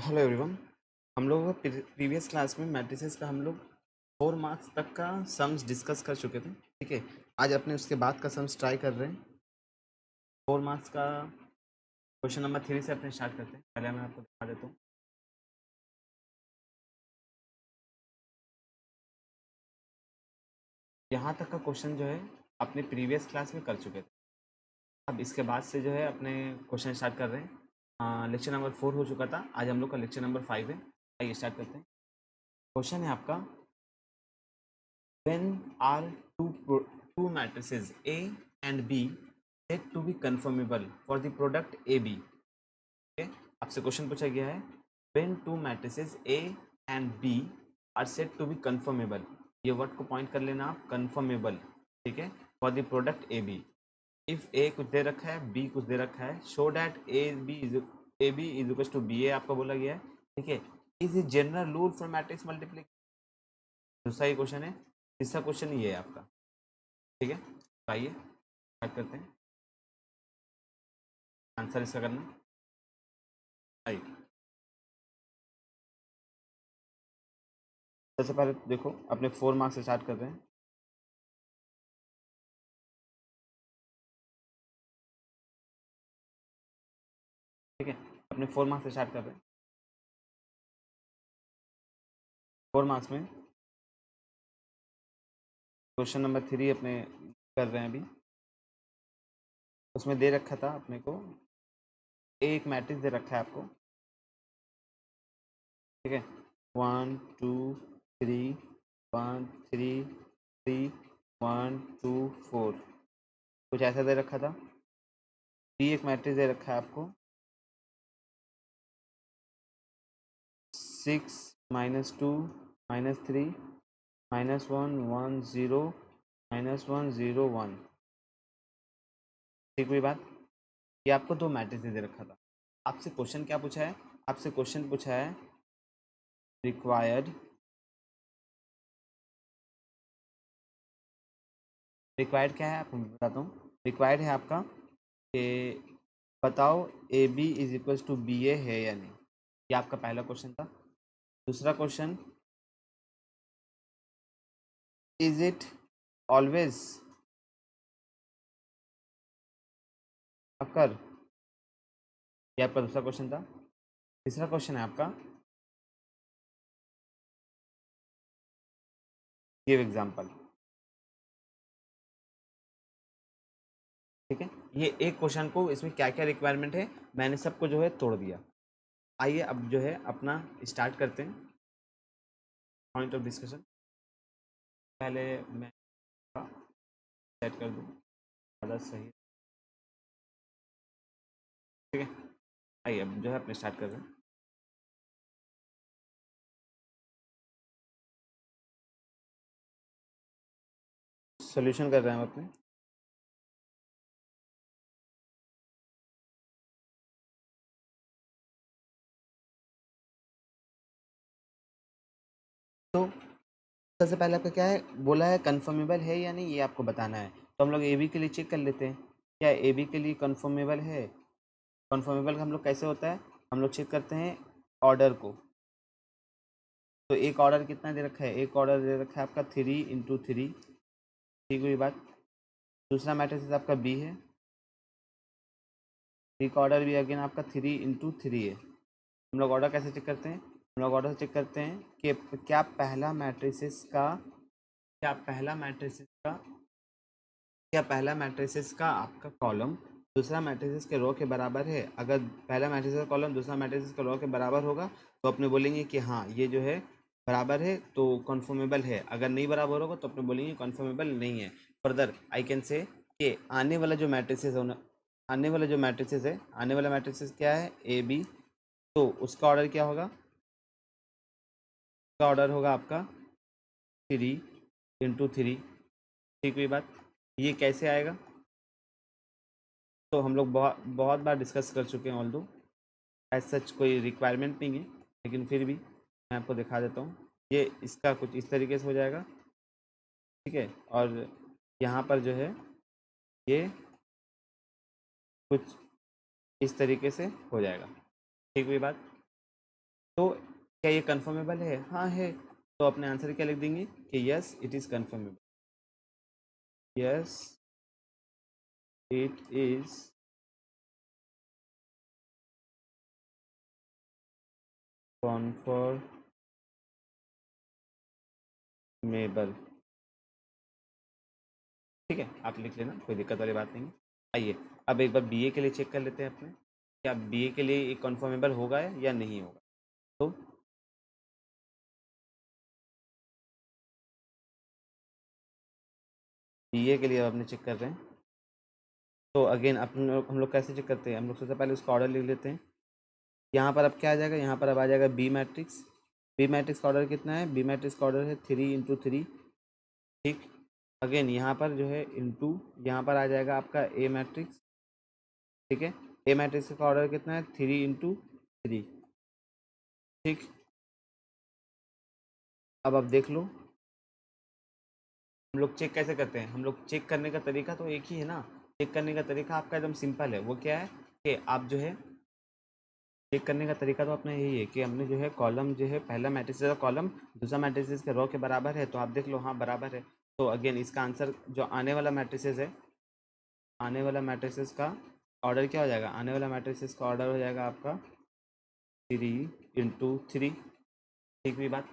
Hello everyone. हम लोग previous class में मैट्रिसेस का हम लोग 4 मार्क्स तक का सम्स डिस्कस कर चुके थे। ठीक है, आज अपने उसके बाद का सम्स ट्राई कर रहे हैं। 4 मार्क्स का क्वेश्चन नंबर 3 से अपने स्टार्ट करते हैं। पहले मैं आपको दिखा देता हूँ। यहाँ तक का क्वेश्चन जो है अपने प्रीवियस क्लास में कर चुके थे। अब इसके बाद से जो है अपने क्वेश्चन स्टार्ट कर रहे हैं। लेक्चर नंबर 4 हो चुका था, आज हम लोग का लेक्चर नंबर 5 है। आइए स्टार्ट करते हैं। क्वेश्चन है आपका, when are two matrices A and B said to be conformable for the product AB? Okay? आपसे क्वेश्चन पूछा गया है, when two matrices A and B are said to be conformable, ये वर्ड को पॉइंट कर लेना आप, conformable, ठीक है, for the product AB. if A कुछ दे रखा है, B कुछ दे रखा है, show that AB is equals to BA आपका बोला गया है, ठीक है, is a general rule for matrix multiplication. दूसरा ये क्वेश्चन है, तीसरा क्वेश्चन ये है आपका, ठीक है। तो आइए स्टार्ट करते हैं, आंसर इसका करना। आइए सबसे पहले देखो, अपने 4 मार्क्स से स्टार्ट कर रहे हैं। ठीक है, अपने 4 मार्क्स से स्टार्ट कर रहे हैं। 4 मार्क्स में क्वेश्चन नंबर 3 अपने कर रहे हैं अभी। उसमें दे रखा था अपने को, एक मैट्रिक्स दे रखा है आपको, ठीक है, 1 2 3 1 3 3 1 2 4, कुछ ऐसा दे रखा था। बी एक मैट्रिक्स दे रखा है आपको, 6 -2 -3 -1 1 0 -1 0 1। ठीक हुई बात। ये आपको दो मैट्रिक्स दे रखा था। आपसे क्वेश्चन क्या पूछा है, आपसे क्वेश्चन पूछा है रिक्वायर्ड, रिक्वायर्ड क्या है आपको मैं बताता हूँ। रिक्वायर्ड है आपका कि बताओ A B is equals to B A है या नहीं। ये आपका पहला क्वेश्चन था। दूसरा question, is it always occur, ये आपका दूसरा क्वेश्चन था। तीसरा क्वेश्चन है आपका, गिव एग्जांपल। ठीक है, ये एक क्वेश्चन को, इसमें क्या क्या रिक्वायरमेंट है मैंने सबको जो है तोड़ दिया। आइए अब जो है अपना स्टार्ट करते हैं पॉइंट ऑफ डिस्कशन। पहले मैं सेट कर दूँ ज़्यादा सही, ठीक है। आइए अब जो है अपने स्टार्ट कर रहे हैं। सोल्यूशन कर रहे हैं हम अपने। तो सबसे पहले आपका क्या है, बोला है कन्फर्मेबल है या नहीं, ये आपको बताना है। तो हम लोग ए बी के लिए चेक कर लेते हैं, क्या ए बी के लिए कन्फर्मेबल है। कन्फर्मेबल हम लोग कैसे होता है, हम लोग चेक करते हैं ऑर्डर को। तो एक ऑर्डर कितना दे रखा है, एक ऑर्डर दे रखा है आपका 3 × 3। ठीक हुई बात। दूसरा मैट्रिक्स आपका बी है, बी का ऑर्डर भी अगेन आपका 3 × 3 है। हम लोग ऑर्डर कैसे चेक करते हैं, हम लोग ऑर्डर चेक करते हैं कि क्या पहला मैट्रिसेस का, क्या पहला मैट्रिसेस का, क्या पहला मैट्रिसेस का आपका कॉलम दूसरा मैट्रिसेस के रो के बराबर है। अगर पहला मैट्रिसेस का कॉलम दूसरा मैट्रिसेस के रो के बराबर होगा तो अपने बोलेंगे कि हाँ ये जो है बराबर है तो कन्फर्मेबल है। अगर नहीं बराबर होगा तो अपने बोलेंगे कन्फर्मेबल नहीं है। फर्दर आई कैन से कि आने वाला जो मैट्रिसेस है, आने वाला जो मैट्रिसेस है, आने वाला मैट्रिसेस क्या है, ए बी, तो उसका ऑर्डर क्या होगा, उसका ऑर्डर होगा आपका 3 × 3। ठीक हुई बात। ये कैसे आएगा, तो हम लोग बहुत बहुत बार डिस्कस कर चुके हैं, ऑल दो एज सच कोई रिक्वायरमेंट नहीं है, लेकिन फिर भी मैं आपको दिखा देता हूँ। ये इसका कुछ इस तरीके से हो जाएगा, ठीक है, और यहाँ पर जो है ये कुछ इस तरीके से हो जाएगा। ठीक हुई बात। तो क्या ये कन्फर्मेबल है? हाँ है। तो अपने आंसर क्या लिख देंगे कि yes it is conformable, yes it is conformable. ठीक है, आप लिख लेना, कोई दिक्कत वाली बात नहीं है। आइए अब एक बार बीए के लिए चेक कर लेते हैं अपने, क्या बीए के लिए ये कन्फर्मेबल होगा या नहीं होगा। तो बीए के लिए अब अपने चेक कर रहे हैं। तो अगेन हम लोग कैसे चेक करते हैं, हम लोग सबसे पहले उसका ऑर्डर लिख लेते हैं। यहाँ पर अब क्या आ जाएगा, यहाँ पर अब आ जाएगा बी मैट्रिक्स। बी मैट्रिक्स का ऑर्डर कितना है, बी मैट्रिक्स का ऑर्डर है 3 × 3। ठीक, अगेन यहाँ पर जो है इंटू, यहाँ पर आ जाएगा आपका ए मैट्रिक्स। ठीक है, ए मैट्रिक्स का ऑर्डर कितना है, 3 × 3। ठीक, अब आप देख लो हम लोग चेक कैसे करते हैं। हम लोग चेक करने का तरीका तो एक ही है ना, चेक करने का तरीका आपका एकदम सिंपल है। वो क्या है कि आप जो है चेक करने का तरीका तो अपना यही है कि हमने जो है कॉलम जो है पहला मैट्रिक्स का कॉलम दूसरा मैट्रिक्स के रो के बराबर है, तो आप देख लो हाँ बराबर है। तो अगेन इसका आंसर जो आने वाला मैट्रिसेस है, आने वाला मैट्रिसेस का ऑर्डर क्या हो जाएगा, आने वाला मैट्रिसेस का ऑर्डर हो जाएगा आपका 3 × 3। ठीक हुई बात।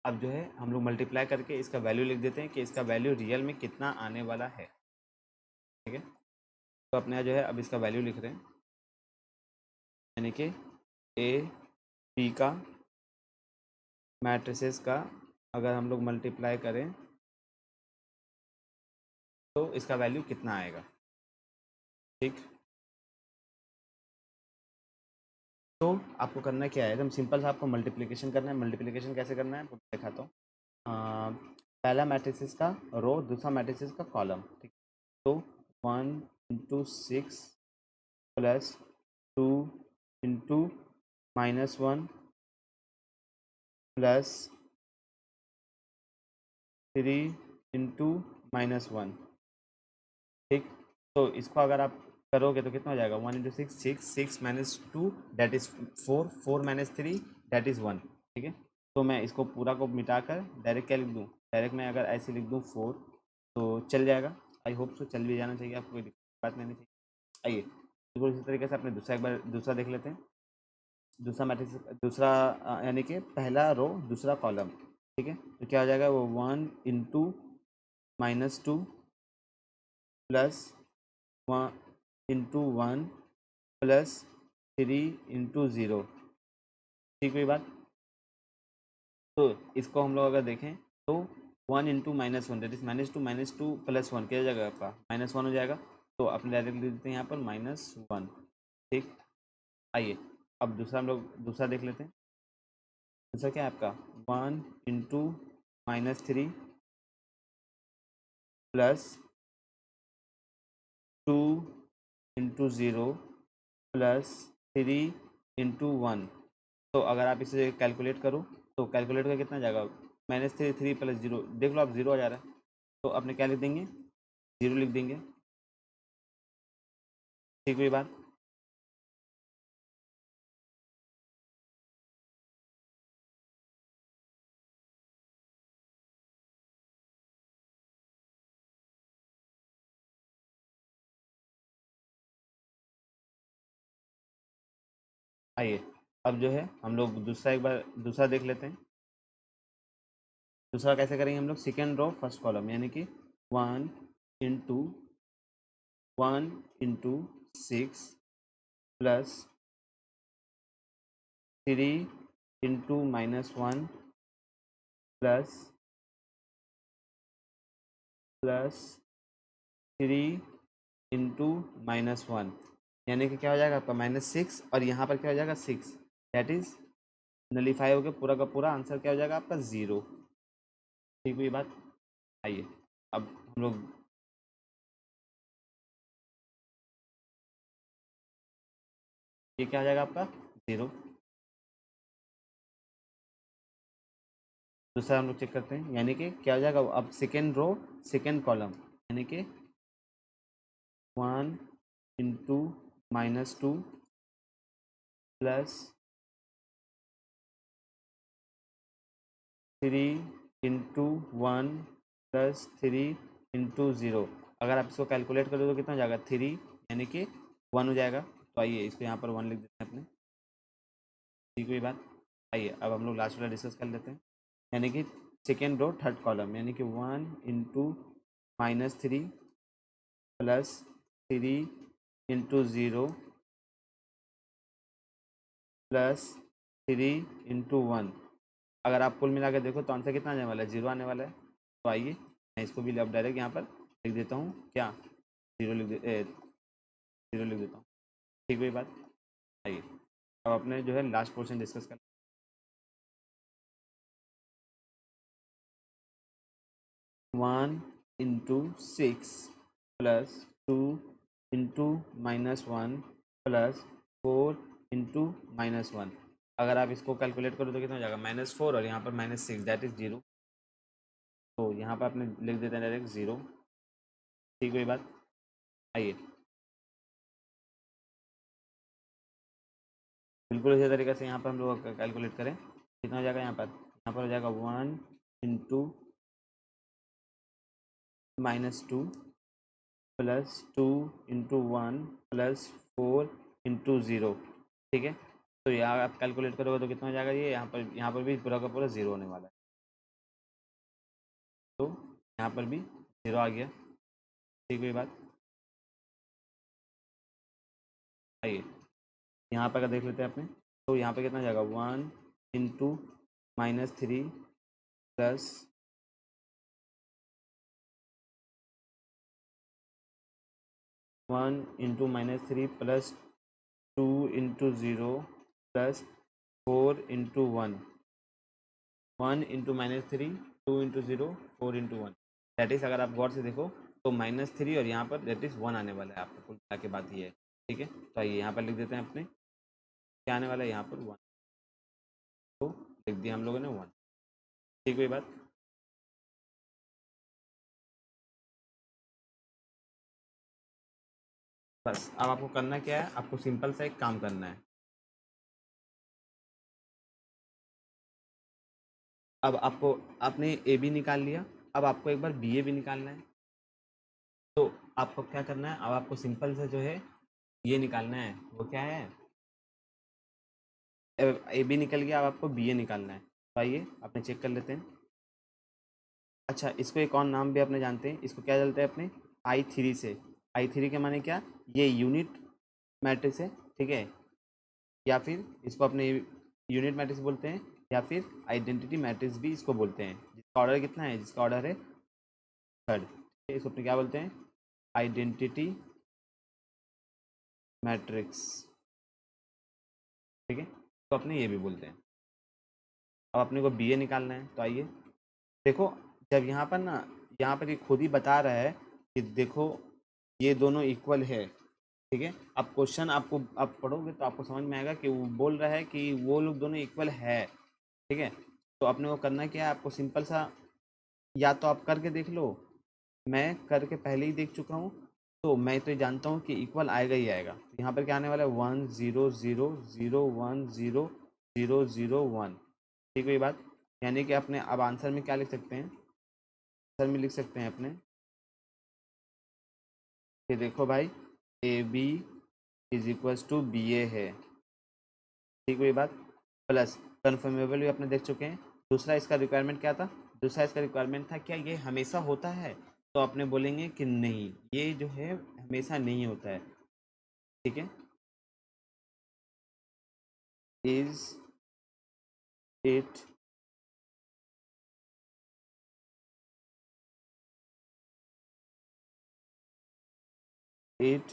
अब जो है हम लोग मल्टीप्लाई करके इसका वैल्यू लिख देते हैं कि इसका वैल्यू रियल में कितना आने वाला है। ठीक है, तो अपने यहाँ जो है अब इसका वैल्यू लिख रहे हैं, यानी कि ए बी का मैट्रिसेस का अगर हम लोग मल्टीप्लाई करें तो इसका वैल्यू कितना आएगा। ठीक, तो आपको करना क्या है, एकदम सिंपल सा आपको मल्टीप्लिकेशन करना है। मल्टीप्लिकेशन कैसे करना है आपको दिखाता हूँ। पहला मैट्रिसेस का रो दूसरा मैट्रिसेस का कॉलम। ठीक, तो 1 × 6 प्लस 2 × -1 प्लस 3 × -1। ठीक, तो इसको अगर आप करोगे तो कितना हो जाएगा, 1 × 6 6 6 -2 दैट इज़ 4 4 -3 दैट इज़ 1। ठीक है, तो मैं इसको पूरा को मिटाकर डायरेक्ट क्या लिख दूँ, डायरेक्ट मैं अगर ऐसे लिख दूँ 4 तो चल जाएगा। आई होप सो चल भी जाना चाहिए, आपको कोई बात नहीं चाहिए। आइए बिल्कुल इसी तरीके से अपने दूसरा एक बार दूसरा देख लेते हैं। दूसरा मैट्रिक्स दूसरा यानी कि पहला रो दूसरा कॉलम। ठीक है, तो क्या हो जाएगा वो 1 × -2 प्लस 1 × 1 प्लस 3 × 0। ठीक हुई बात। तो इसको हम लोग अगर देखें तो 1 × -1 दैट इज -2 प्लस 1 क्या हो जाएगा आपका -1 हो जाएगा। तो अपने डायरेक्ट लिख देते हैं यहाँ पर -1। ठीक, आइए अब दूसरा हम लोग दूसरा देख लेते हैं। दूसरा क्या है आपका 1 × -3 प्लस 2 × 0 प्लस 3 × 1। तो अगर आप इसे कैलकुलेट करो तो कैलकुलेट का कितना जाएगा, -3 प्लस 0 देख लो आप 0 आ जा रहा है, तो अपने क्या लिख देंगे 0 लिख देंगे। ठीक हुई बात। आइए अब जो है हम लोग दूसरा एक बार दूसरा देख लेते हैं। दूसरा कैसे करेंगे हम लोग, सेकेंड रो फर्स्ट कॉलम यानी कि 1 × 6 प्लस 3 × -1 प्लस 3 × -1 यानी कि क्या हो जाएगा आपका -6 और यहाँ पर क्या हो जाएगा 6 दैट इज नलीफाई हो गया, पूरा का पूरा आंसर क्या हो जाएगा आपका 0। ठीक हुई बात। आइए अब हम लोग ये क्या हो जाएगा आपका 0। दूसरा हम लोग चेक करते हैं, यानी कि क्या हो जाएगा अब सेकेंड रो सेकेंड कॉलम यानी कि 1 × -2 प्लस 3 इंटू 1 प्लस 3 इंटू 0। अगर आप इसको कैलकुलेट करो तो कितना हो जाएगा 3 यानी कि 1 हो जाएगा। तो आइए इसको यहाँ पर 1 लिख देते हैं अपने, ठीक हुई बात। आइए अब हम लोग लास्ट वाला डिस्कस कर लेते हैं, यानी कि सेकेंड रो थर्ड कॉलम, यानी कि 1 into -3 plus 3 into 0 plus 3 into 1। अगर आप कुल मिला के देखो तो आंसर कितना आने वाला है, 0 आने वाला है। तो आइए मैं इसको भी अब डायरेक्ट यहाँ पर लिख देता हूँ, क्या 0 लिख देता हूँ, ठीक हुई बात। आइए अब अपने जो है लास्ट पोर्शन डिस्कस कर। 1 into 6 plus 2 into -1 plus 4 into -1। अगर आप इसको कैलकुलेट करो तो कितना हो जाएगा -4 और यहाँ पर -6 दैट इज 0। तो यहाँ पर आपने लिख देते हैं डायरेक्ट 0, ठीक हुई बात। आइए बिल्कुल इसी तरीके से यहाँ पर हम लोग कैलकुलेट करें, कितना हो जाएगा यहाँ पर हो जाएगा 1 into -2 plus 2 into 1 plus 4 into 0, ठीक है। तो यहाँ आप कैलकुलेट करोगे तो कितना हो जाएगा, ये यहाँ पर भी पूरा का पूरा 0 होने वाला है। तो यहाँ पर भी 0 आ गया, ठीक हुई बात। आइए यहाँ पर अगर देख लेते हैं अपने, तो यहाँ पर कितना हो जाएगा 1 into -3 plus 1 into -3 plus 2 into 0 plus 4 into 1, 1 into -3 2 into 0 4 into 1, that is अगर आप गौर से देखो तो -3 और यहाँ पर दैट इज़ 1 आने वाला है, आपको कुल मिला के बात ये है, ठीक है। तो आइए यहाँ पर लिख देते हैं अपने, क्या आने वाला है यहाँ पर 1, तो लिख दिया हम लोगों ने 1, ठीक हुई बात। बस अब आपको करना क्या है, आपको सिंपल सा एक काम करना है। अब आपको, आपने ए बी निकाल लिया, अब आपको एक बार बी ए भी निकालना है। तो आपको क्या करना है, अब आपको सिंपल से जो है ये निकालना है, वो क्या है, ए बी निकल गया, अब आपको बी ए निकालना है। तो आइए अपने चेक कर लेते हैं। अच्छा इसको एक और नाम भी अपने जानते हैं, इसको क्या चलते हैं अपने I3 से। I3 के माने क्या, ये यूनिट मैट्रिक्स है, ठीक है, या फिर इसको अपने यूनिट मैट्रिक्स बोलते हैं, या फिर आइडेंटिटी मैट्रिक्स भी इसको बोलते हैं, जिसका ऑर्डर कितना है, जिसका ऑर्डर है थर्ड, इसको अपने क्या बोलते हैं, आइडेंटिटी मैट्रिक्स, ठीक है। तो अपने ये भी बोलते हैं। अब अपने को बी ए निकालना है, तो आइए देखो, जब यहाँ पर ना, यहाँ पर ये खुद ही बता रहा है कि देखो ये दोनों इक्वल है, ठीक है। अब क्वेश्चन आपको आप पढ़ोगे तो आपको समझ में आएगा कि वो बोल रहा है कि वो लोग दोनों इक्वल है, ठीक है। तो अपने को करना क्या है, आपको सिंपल सा, या तो आप करके देख लो, मैं करके पहले ही देख चुका हूँ, तो मैं तो ये जानता हूँ कि इक्वल आएगा ही आएगा। तो यहाँ पर क्या आने वाला है 1 0 0 0 1 0 0 0 1, ठीक है ये बात। यानी कि अपने अब आंसर में क्या लिख सकते हैं, आंसर में लिख सकते हैं अपने कि देखो भाई A B is equals to B A है, ठीक है ये बात। प्लस कन्फर्मेबल भी अपने देख चुके हैं। दूसरा इसका रिक्वायरमेंट क्या था, दूसरा इसका रिक्वायरमेंट था क्या ये हमेशा होता है, तो अपने बोलेंगे कि नहीं, ये जो है हमेशा नहीं होता है, ठीक है। Is it it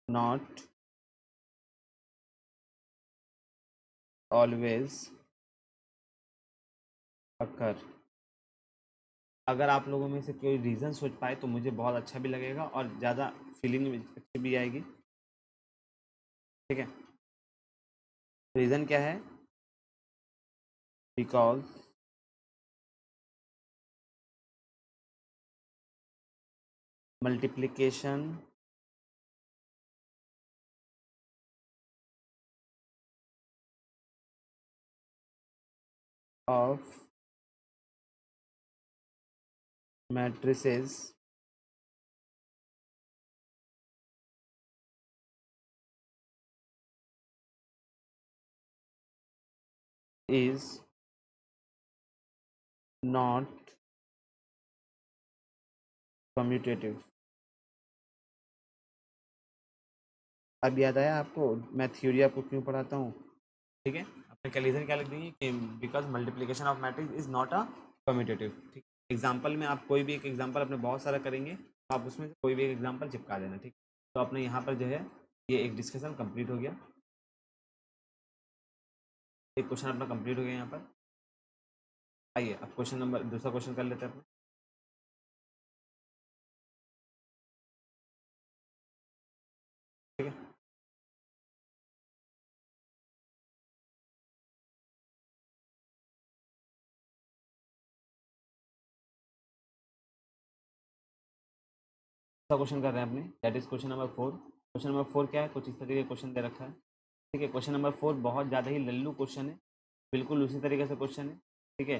not always occur. अगर आप लोगों में से कोई रीज़न सोच पाए तो मुझे बहुत अच्छा भी लगेगा और ज़्यादा फीलिंग भी अच्छी भी आएगी, ठीक है। रीज़न क्या है, because multiplication of matrices is not commutative। अब याद आया आपको मैं थ्योरी आपको क्यों पढ़ाता हूँ? ठीक है, अपने कैलिजन क्या लिख देंगे कि because multiplication of matrix is not a commutative. ठीक, एग्जाम्पल में आप कोई भी एक एग्जाम्पल अपने बहुत सारा करेंगे तो आप उसमें से कोई भी एक एग्जाम्पल चिपका देना। ठीक, तो अपने यहाँ पर जो है ये एक डिस्कशन कंप्लीट हो गया, एक क्वेश्चन अपना कंप्लीट हो गया यहाँ पर। आइए अब क्वेश्चन नंबर दूसरा क्वेश्चन कर लेते हैं अपने। ठीक है, दूसरा क्वेश्चन कर रहे हैं अपने, that is question number 4। Question number 4 क्या है, कुछ इस तरीके का क्वेश्चन दे रखा है। ठीक है, क्वेश्चन नंबर 4 बहुत ज़्यादा ही लल्लू क्वेश्चन है, बिल्कुल उसी तरीके से क्वेश्चन है। ठीक है,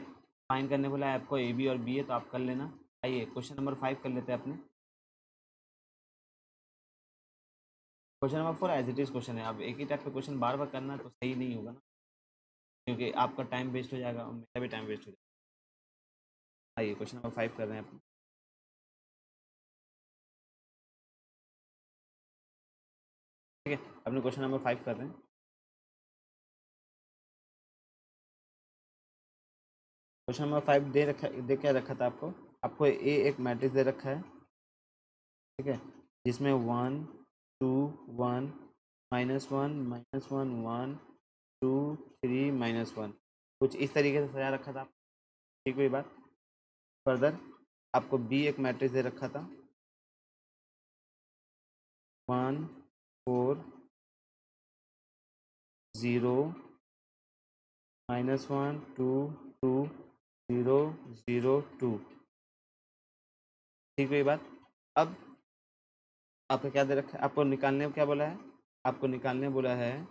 फाइन करने बोला है आपको ए बी और बी है तो आप कर लेना। आइए क्वेश्चन नंबर 5 कर लेते हैं अपने। Question number 4 as it is question है। अब एक ही टाइप का क्वेश्चन बार बार करना तो सही नहीं होगा ना, क्योंकि आपका टाइम वेस्ट हो जाएगा और मेरा भी टाइम वेस्ट हो जाएगा। आइए क्वेश्चन नंबर 5 कर रहे हैं अपने। ठीक है, अपने क्वेश्चन नंबर 5 कर रहे हैं। क्वेश्चन नंबर 5 दे क्या रखा था आपको? आपको ए एक मैट्रिक्स दे रखा है। ठीक है, जिसमें 1 2 1 -1 -1 1 2 3 -1 कुछ इस तरीके से सजा रखा था। ठीक हुई बात। फर्दर आपको बी एक मैट्रिक्स दे रखा था 1 4 0 -1 2 2 0 0 2। ठीक हुई बात। अब आपका क्या दे रखा है? आपको निकालने को क्या बोला है? आपको निकालने बोला है,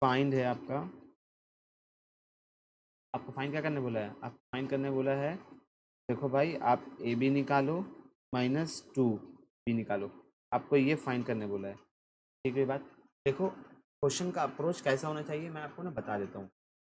फाइंड है आपका। आपको फाइंड क्या करने बोला है? आपको फाइंड करने बोला है, देखो भाई आप ए बी निकालो -2 बी निकालो, आपको ये फाइंड करने बोला है। ठीक है बात। देखो क्वेश्चन का अप्रोच कैसा होना चाहिए मैं आपको ना बता देता हूँ।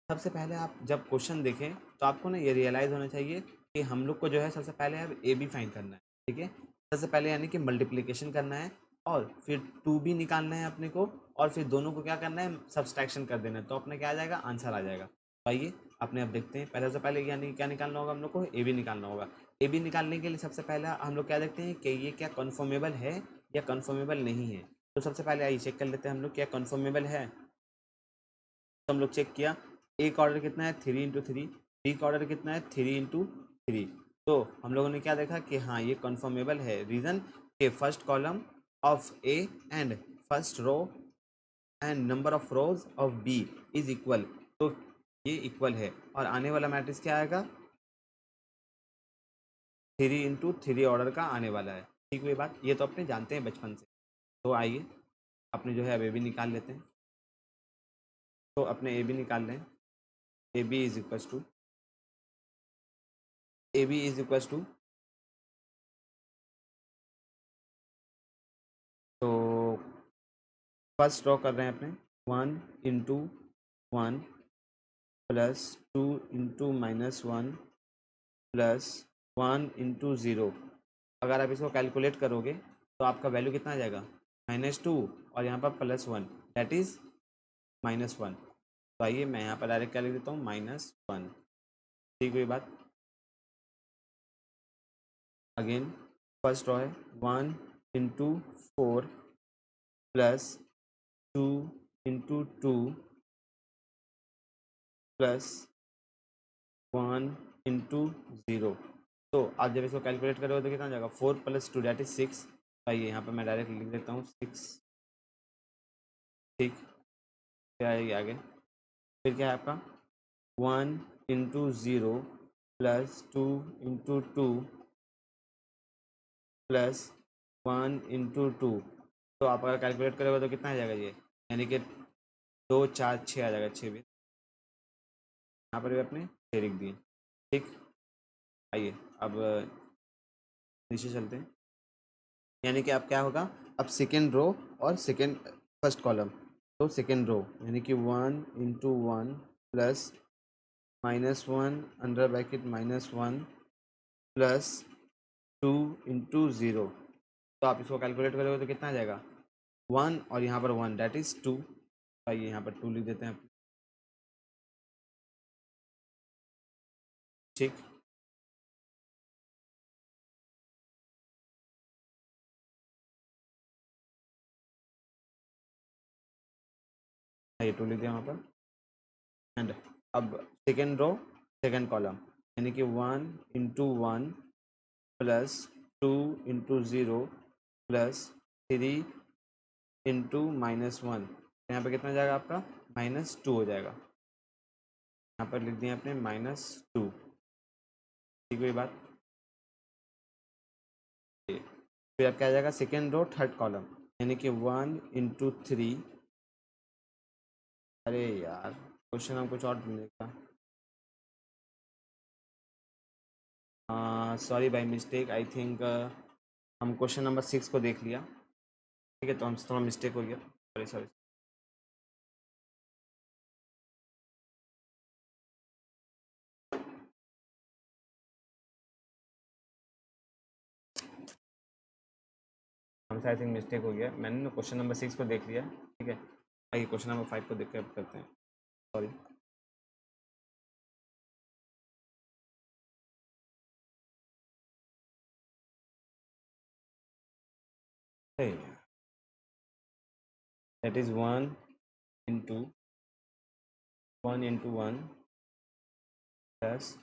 सबसे पहले आप जब क्वेश्चन देखें तो आपको ना ये रियलाइज़ होना चाहिए कि हम लोग को जो है सबसे पहले अब ए बी फाइंड करना है। ठीक है, सबसे पहले यानी कि मल्टीप्लिकेशन करना है और फिर 2b निकालना है अपने को, और फिर दोनों को क्या करना है, सब्सट्रैक्शन कर देना है, तो अपने क्या आ जाएगा, आंसर आ जाएगा। तो आइए अपने अब देखते हैं। पहले से पहले यानी क्या निकालना होगा हम लोग को? ए बी निकालना होगा। ए बी निकालने के लिए सबसे पहले हम लोग क्या देखते हैं कि ये क्या कन्फर्मेबल है या कन्फर्मेबल नहीं है। तो सबसे पहले आइए चेक कर लेते हैं हम लोग क्या कन्फर्मेबल है। तो हम लोग चेक किया, ए का ऑर्डर कितना है 3 × 3, बी का ऑर्डर कितना है 3 × 3। तो हम लोगों ने क्या देखा कि हाँ ये कन्फर्मेबल है। रीज़न के first column of A and first row and number of rows of B is equal. तो ये इक्वल है और आने वाला मैट्रिक्स क्या आएगा, 3 × 3 ऑर्डर का आने वाला है। ठीक हुई बात, ये तो अपने जानते हैं बचपन से। तो आइए अपने जो है अब ए बी निकाल लेते हैं। तो अपने ए बी निकाल लें। A B is equal to तो फर्स्ट रो कर रहे हैं अपने 1 × 1 +2 × -1 +1 × 0। अगर आप इसको कैलकुलेट करोगे तो आपका वैल्यू कितना आ जाएगा, -2 और यहाँ पर +1 दैट इज़ -1। तो आइए मैं यहाँ पर डायरेक्ट क्या लिख देता हूँ, -1। ठीक हुई बात। अगेन फर्स्ट रो है 1 × 4 +2 × 2 +1 × 0। तो आप जब इसको कैलकुलेट करोगे तो कितना आ जाएगा, 4 + 2 दैट इज 6। आइए यहाँ पर मैं डायरेक्ट लिख देता हूँ 6। ठीक, क्या आएगी आगे, फिर क्या है आपका 1 × 0 +2 × 2 +1 × 2। तो आप अगर कैलकुलेट करोगे तो कितना आ जाएगा ये, यानी कि 2 4 6 आ जाएगा, 6 भी यहाँ पर भी आपने 6 लिख दिए। ठीक, आइए अब नीचे चलते हैं। यानी कि अब क्या होगा, अब सेकेंड रो और सेकेंड फर्स्ट कॉलम, तो सेकेंड रो यानी कि 1 into 1 plus -1 under bracket -1 plus 2 into 0। तो आप इसको कैलकुलेट करोगे तो कितना आ जाएगा, 1 और यहाँ पर 1 दैट इज़ 2। आइए यहाँ पर 2 लिख देते हैं। ठीक, ये 2 लिख दिया वहाँ पर। एंड अब सेकेंड रो सेकेंड कॉलम यानी कि 1 into 1 plus 2 into 0 plus 3 into -1। यहाँ पर कितना जाएगा आपका, -2 हो जाएगा। यहाँ पर लिख दिया आपने -2। ठीक, कोई बात। फिर अब क्या आ जाएगा, सेकेंड रो थर्ड कॉलम यानी कि 1 इंटू 3। अरे यार, क्वेश्चन हम कुछ और ढूंढेगा। Sorry by mistake, I think हम क्वेश्चन नंबर 6 को देख लिया। ठीक है, तो हमसे थोड़ा मिस्टेक हो गया, सॉरी सॉरी। हमसे आई थिंक मिस्टेक हो गया, मैंने ना क्वेश्चन नंबर 6 को देख लिया। ठीक है, आइए क्वेश्चन नंबर 5 को देख कर करते हैं। Sorry, that is 1 into 1 plus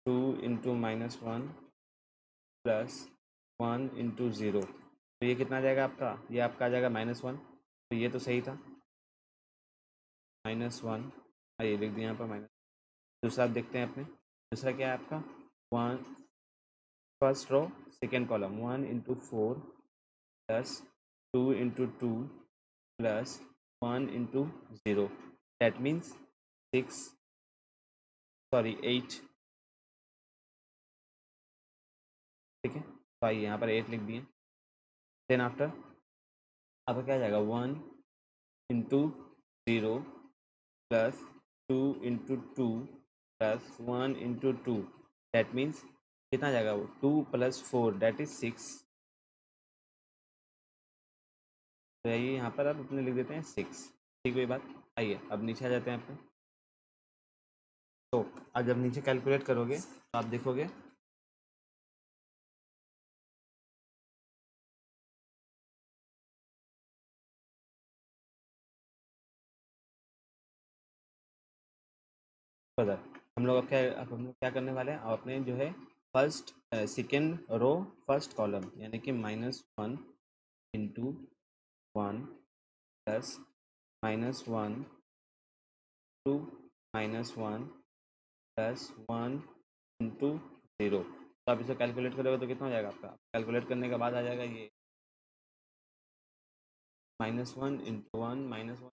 2 into -1 plus 1 into 0। तो ये कितना आ जाएगा आपका, ये आपका आ जाएगा -1। तो ये तो सही था, -1। आइए लिख दिया यहाँ पर माइनस। दूसरा आप देखते हैं अपने, दूसरा क्या है आपका, 1 first row second column 1 into 4 plus 2 into 2 plus 1 into 0 that means 6, sorry 8। ठीक है, तो आइए यहाँ पर 8 लिख दिए। देन आफ्टर आपका क्या आ जाएगा, 1 into 0 plus 2 into 2 plus 1 into 2 that means कितना आ जाएगा, वो 2 प्लस 4 दैट इज 6। तो आइए यहाँ पर आप अपने लिख देते हैं 6। ठीक, कोई बात। आइए अब नीचे आ जाते हैं अपने। तो आज जब नीचे कैलकुलेट करोगे तो आप देखोगे फर्दर हम लोग अब हम लोग क्या करने वाले हैं, अब अपने जो है first second row first column यानी कि -1 into 1 plus -1 to -1 plus 1 into 0। तो आप इसे कैलकुलेट करोगे तो कितना हो जाएगा आपका, कैलकुलेट करने के बाद आ जाएगा ये -1 इंटू 1 -1।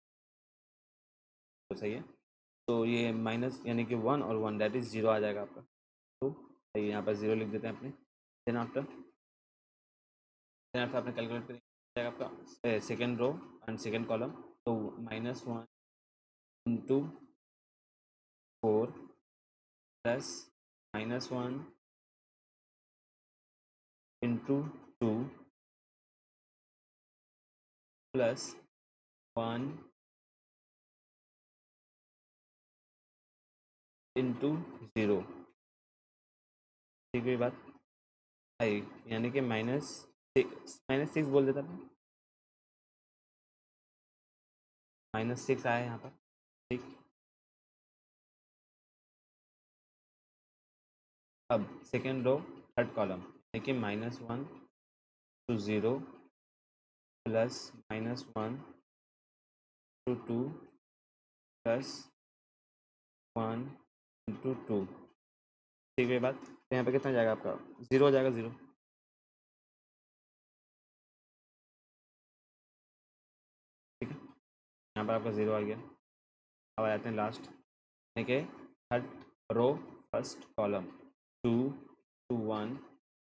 तो सही है, तो ये माइनस यानी कि 1 और 1 दैट इज 0 आ जाएगा आपका। तो सही, यहाँ पर 0 लिख देते हैं अपने। देन आफ्टर आपने कैलकुलेट करेंगे आपका second row and second column. तो -1 into 4 plus -1 into 2 plus 1 into 0। ठीक है बात, आई यानी कि -6 बोल देता था, -6 आया यहाँ पर। ठीक, अब सेकेंड रो थर्ड कॉलम यानी कि -1 to 0 plus -1 to 2 plus 1 into 2। ठीक है बात, तो यहाँ पे कितना जाएगा आपका, 0 हो जाएगा, 0। ठीक है, यहाँ पर आपका 0 आ गया। अब आ जाते हैं लास्ट, ठीक है, third row first column 2 2 1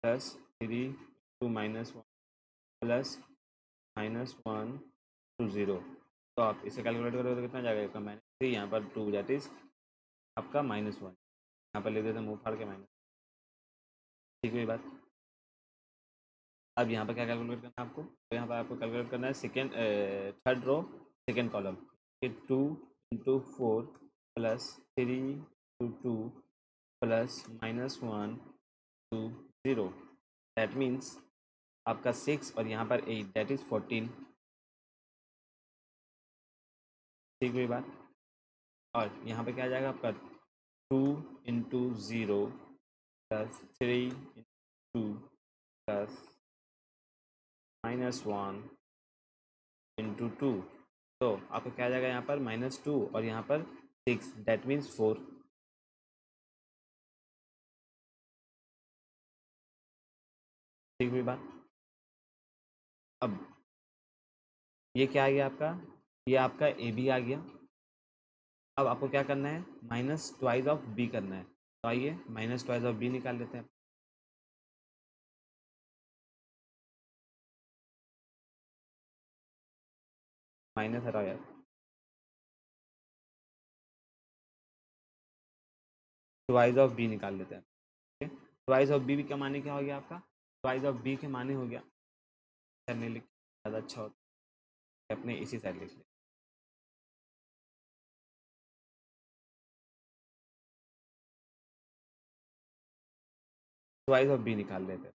plus 3 2 -1 plus -1 2 0। तो आप इसे कैलकुलेट करोगे तो कितना जाएगा, -3 यहाँ पर 2 दैट इज आपका -1 यहाँ पर लिख देते हैं मुँह फाड़ के माइनस। ठीक है बात। अब यहाँ पर क्या कैलकुलेट करना है आपको, तो यहाँ पर आपको कैलकुलेट करना है second third row second column कि 2 × 4 प्लस 3 × 2 प्लस -1 2 0 दैट मीन्स आपका 6 और यहाँ पर 8 दैट इज 14। ठीक हुई बात। और यहाँ पे क्या आ जाएगा आपका 2 × 0 प्लस 3 × 2 प्लस -1 × 2। तो आपको क्या आ जाएगा यहाँ पर -2 और यहाँ पर 6 दैट मीन्स 4। ठीक हुई बात। अब ये क्या आ गया आपका, ये आपका ए बी आ गया। अब आपको क्या करना है, माइनस ट्वाइस ऑफ बी करना है। तो आइए माइनस ट्वाइस ऑफ बी निकाल लेते हैं। माइनस हटाओ यार, ट्वाइस ऑफ बी निकाल लेते हैं। ट्वाइस ऑफ बी का माने क्या हो गया आपका, ट्वाइस ऑफ बी के माने हो गया, करने लिख ज़्यादा अच्छा होता है, अपने इसी साइड लिख ले। ट्वाइस ऑफ बी निकाल लेते हैं।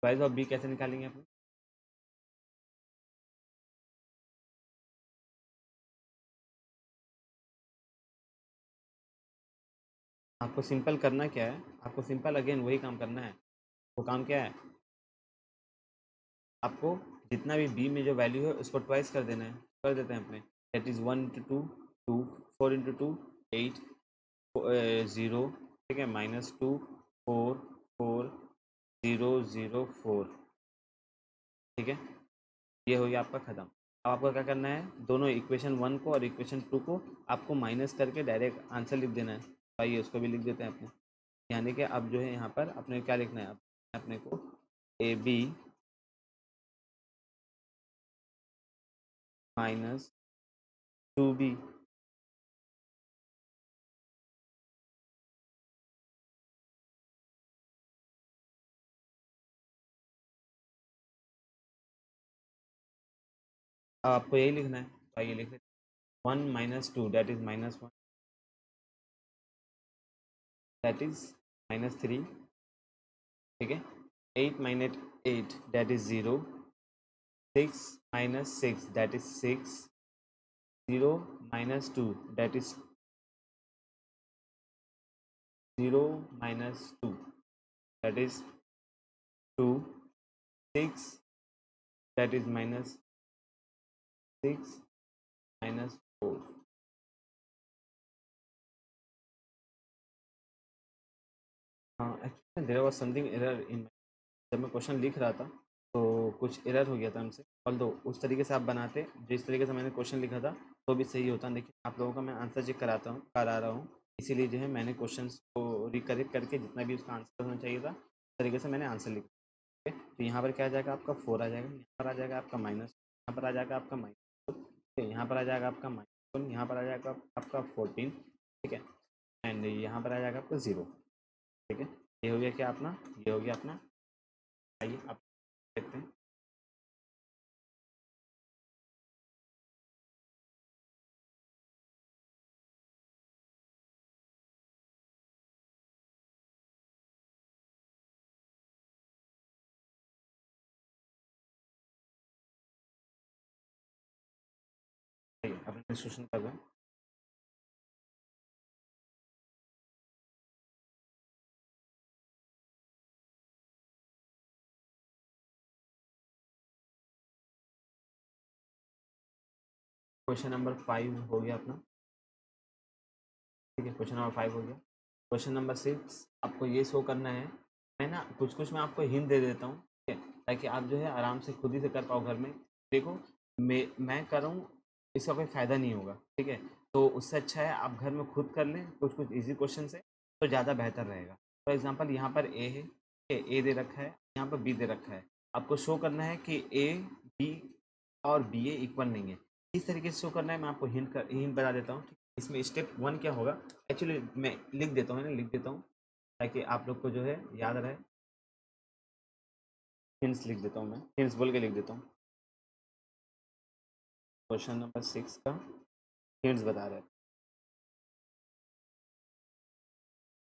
ट्वाइस ऑफ बी कैसे निकालेंगे अपने, आपको सिंपल करना क्या है, आपको सिंपल अगेन वही काम करना है। वो काम क्या है, आपको जितना भी बी में जो वैल्यू है उसको ट्वाइस कर देना है। कर देते हैं अपने, दैट इज़ 1 × 2 2 4 × 2 8 0। ठीक है, -2 4 4 0 0 4। ठीक है, ये हो गया आपका ख़त्म। अब आपको क्या करना है, दोनों इक्वेशन 1 को और इक्वेशन 2 को आपको माइनस करके डायरेक्ट आंसर लिख देना है। तो आइए उसको भी लिख देते हैं अपने। यानी कि अब जो है यहाँ पर अपने क्या लिखना है, अपने को ए बी माइनस 2b। अब आपको यही लिखना है। तो आइए लिख लेते हैं 1 - 2 दैट इज -1 दैट इज -3। ठीक है, 8 - 8 that is 0 6 - 6 that is 6 0 - 2 that is 0 - 2 that is 2 6 that is -6 -4। हाँ, actually there was something error in, जब मैं क्वेश्चन लिख रहा था तो कुछ एरर हो गया था हमसे। ऑल्दो उस तरीके से आप बनाते जिस तरीके से मैंने क्वेश्चन लिखा था तो भी सही होता, लेकिन आप लोगों का मैं आंसर चेक करा रहा हूँ। इसीलिए जो है मैंने क्वेश्चन को रिकरेक्ट करके जितना भी उसका आंसर होना चाहिए था उस तरीके से मैंने आंसर लिखा। ठीक है, तो यहाँ पर क्या आ जाएगा आपका 4 आ जाएगा, यहाँ पर आ जाएगा आपका माइनस, यहाँ पर आ जाएगा आपका -4, यहाँ पर आ जाएगा आपका -1, यहाँ पर आ जाएगा आपका 14। ठीक है, एंड यहाँ पर आ जाएगा आपका 0। ठीक है, ये हो गया क्या अपना, ये हो गया अपना। आइए आप देखते हैं। अपने डिस्कशन कर रहे हैं। क्वेश्चन नंबर 5 हो गया अपना। ठीक है, क्वेश्चन नंबर 5 हो गया। क्वेश्चन नंबर 6 आपको ये शो करना है। मैं ना कुछ कुछ मैं आपको हिंट दे देता हूँ, ठीक है, ताकि आप जो है आराम से खुद ही से कर पाओ घर में। देखो मैं कर रहा हूँ, इसका कोई फ़ायदा नहीं होगा। ठीक है, तो उससे अच्छा है आप घर में खुद कर लें कुछ कुछ इजी क्वेश्चन से, तो ज़्यादा बेहतर रहेगा। फॉर एग्जांपल यहाँ पर ए है, ए दे रखा है, यहाँ पर बी दे रखा है, आपको शो करना है कि ए बी और बी ए इक्वल नहीं है। इस तरीके से शो करना है, मैं आपको हिंट बता देता हूँ। इसमें स्टेप 1 क्या होगा, एक्चुअली मैं लिख देता हूँ, लिख देता हूँ ताकि आप लोग को जो है याद रहे। हिंट्स लिख देता हूँ, मैं हिंट्स बोल के लिख देता हूँ। क्वेश्चन नंबर 6 का हिंट्स बता रहे हैं,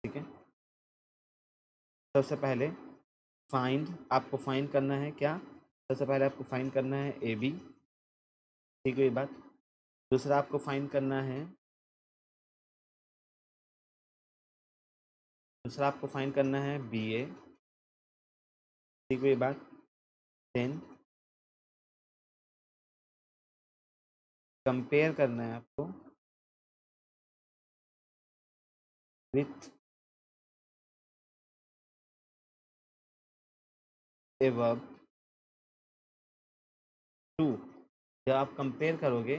ठीक है। सबसे पहले आपको फाइंड करना है क्या, सबसे पहले आपको फाइंड करना है ए बी, ठीक है ये बात। दूसरा आपको फाइंड करना है, बी ए, ठीक है ये बात। देन कंपेयर करना है आपको विथ ए वर्ब टू। जब आप कंपेयर करोगे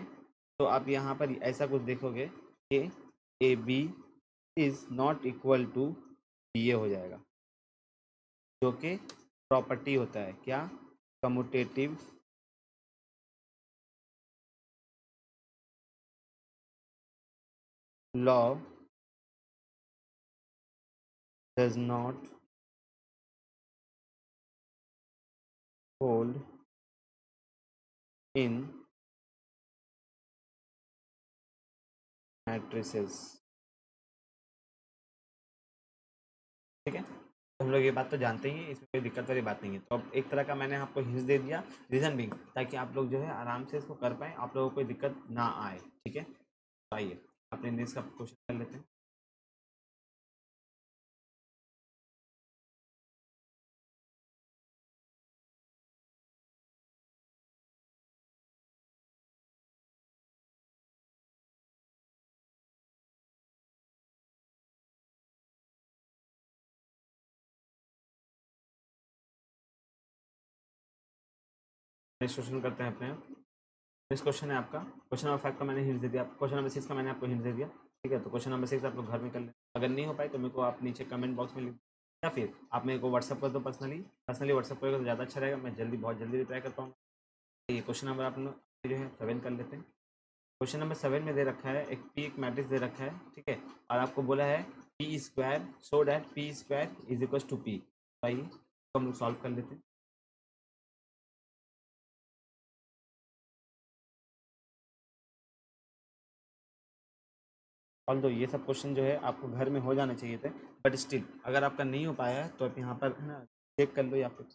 तो आप यहाँ पर ऐसा कुछ देखोगे कि A B is not equal to B A हो जाएगा, जो कि प्रॉपर्टी होता है क्या, commutative law does not hold in matrices, ठीक है। तो हम लोग ये बात तो जानते ही हैं, इसमें कोई दिक्कत वाली बात नहीं है। तो अब एक तरह का मैंने आपको हिंस दे दिया, रीजन भी, ताकि आप लोग जो है आराम से इसको कर पाएँ, आप लोगों को कोई दिक्कत ना आए, ठीक है। तो आइए अपने इंग्लिश का क्वेश्चन कर लेते हैं। नेक्स्ट क्वेश्चन करते हैं अपने। नेक्स्ट क्वेश्चन है आपका, क्वेश्चन नंबर 5 का मैंने हिंट दे दिया, क्वेश्चन नंबर 6 का मैंने आपको हिंट दे दिया, ठीक है। तो क्वेश्चन नंबर 6 आप लोग घर में कर लें, अगर नहीं हो पाए तो मेरे को आप नीचे कमेंट बॉक्स में लिख, या फिर आप मेरे को व्हाट्सअप कर दो पर्सनली, व्हाट्सअप करोगे तो ज़्यादा अच्छा रहेगा, मैं जल्दी बहुत जल्दी रिप्लाई कर पाऊँगा। ये क्वेश्चन नंबर आप लोग जो है 7 कर लेते हैं। क्वेश्चन नंबर 7 में दे रखा है एक पी, एक मैट्रिक्स दे रखा है, ठीक है। और आपको बोला है P square so that P square is equal to P. आइए तो हम लोग सॉल्व कर लेते हैं। ऑल्दो ये सब क्वेश्चन जो है आपको घर में हो जाने चाहिए थे, बट स्टिल अगर आपका नहीं हो पाया है तो आप यहाँ पर है ना चेक कर लो, या फिर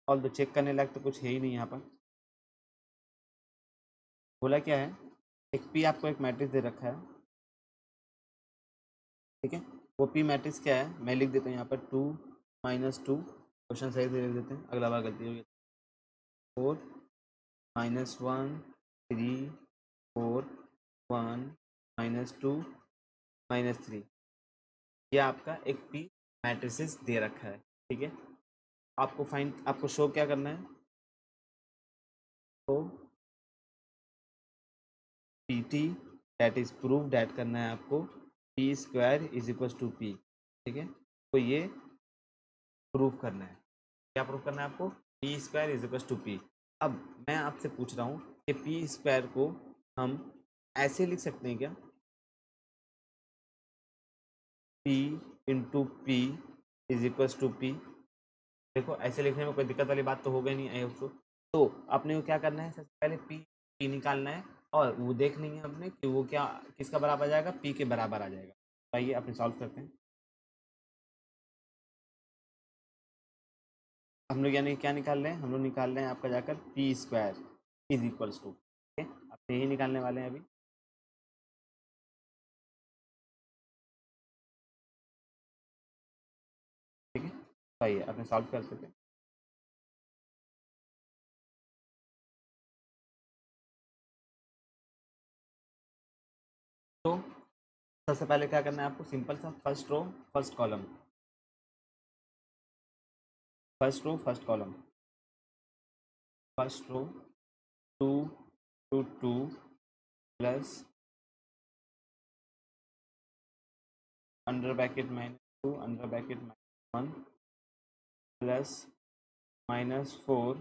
ऑल्दो चेक करने लायक तो कुछ है ही नहीं यहाँ पर। बोला क्या है, एक पी आपको एक मैट्रिक्स दे रखा है, ठीक है। वो पी मैट्रिक्स क्या है, मैं लिख देता हूँ यहाँ पर 2 - 2, क्वेश्चन सही से लिख देते हैं, अगला बार गलती होगी। 4 - 1 3 4 1 - 2 - 3, ये आपका एक पी मैट्रिसेस दे रखा है, ठीक है। आपको शो क्या करना है, तो P T that is prove that करना है आपको, P square is equal to P, ठीक है। तो ये प्रूव करना है, क्या प्रूव करना है आपको, P square is equal to P. अब मैं आपसे पूछ रहा हूँ कि पी स्क्वायर को हम ऐसे लिख सकते हैं क्या, P into P is equal to P. देखो ऐसे लिखने में कोई दिक्कत वाली बात तो हो गई नहीं, आई होप सो। तो आपने को क्या करना है, सबसे पहले पी निकालना है, और वो देखनी है आपने कि वो क्या किसका बराबर आ जाएगा, पी के बराबर आ जाएगा। तो आइए अपने सॉल्व करते हैं। हम लोग यानी क्या निकाल रहे हैं, हम लोग निकाल रहे हैं आपका जाकर P square is equals to, ठीक है। आप यही निकालने वाले हैं अभी, ठीक है। तो आइए अपने सॉल्व कर सकते हैं। तो सबसे पहले क्या करना है आपको, सिंपल सा first row first column, first row first column, first row 2 2 2 plus under bracket -2 under bracket -1 plus -4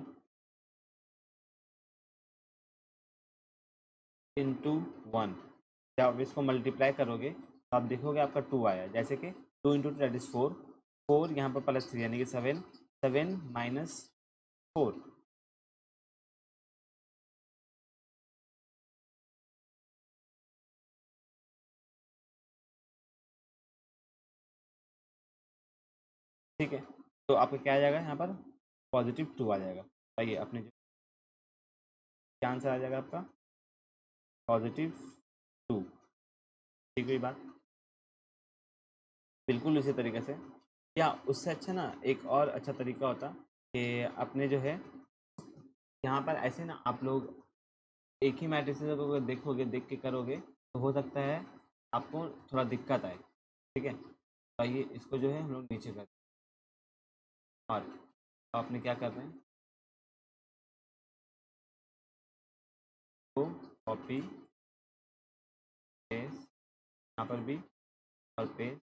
into 1। जब आप इसको मल्टीप्लाई करोगे तो आप देखोगे आपका 2 आया, जैसे कि 2 इंटू 2 दैट इज 4, 4 यहाँ पर +3 यानी कि 7, 7 -4। ठीक है, तो आपका क्या आ जाएगा यहाँ पर +2 आ जाएगा। आइए अपने क्या आंसर आ जाएगा आपका +2। ठीक हुई बात। बिल्कुल उसी तरीके से, या उससे अच्छा ना एक और अच्छा तरीका होता कि अपने जो है यहाँ पर ऐसे ना आप लोग एक ही मैट्रिसेस को अगर देखोगे, देख के करोगे तो हो सकता है आपको थोड़ा दिक्कत आए। ठीक है, तो आइए इसको जो है हम लोग नीचे करते हैं। और तो आपने क्या कर रहे हैं, तो कॉपी पेस्ट यहाँ पर भी और पेस्ट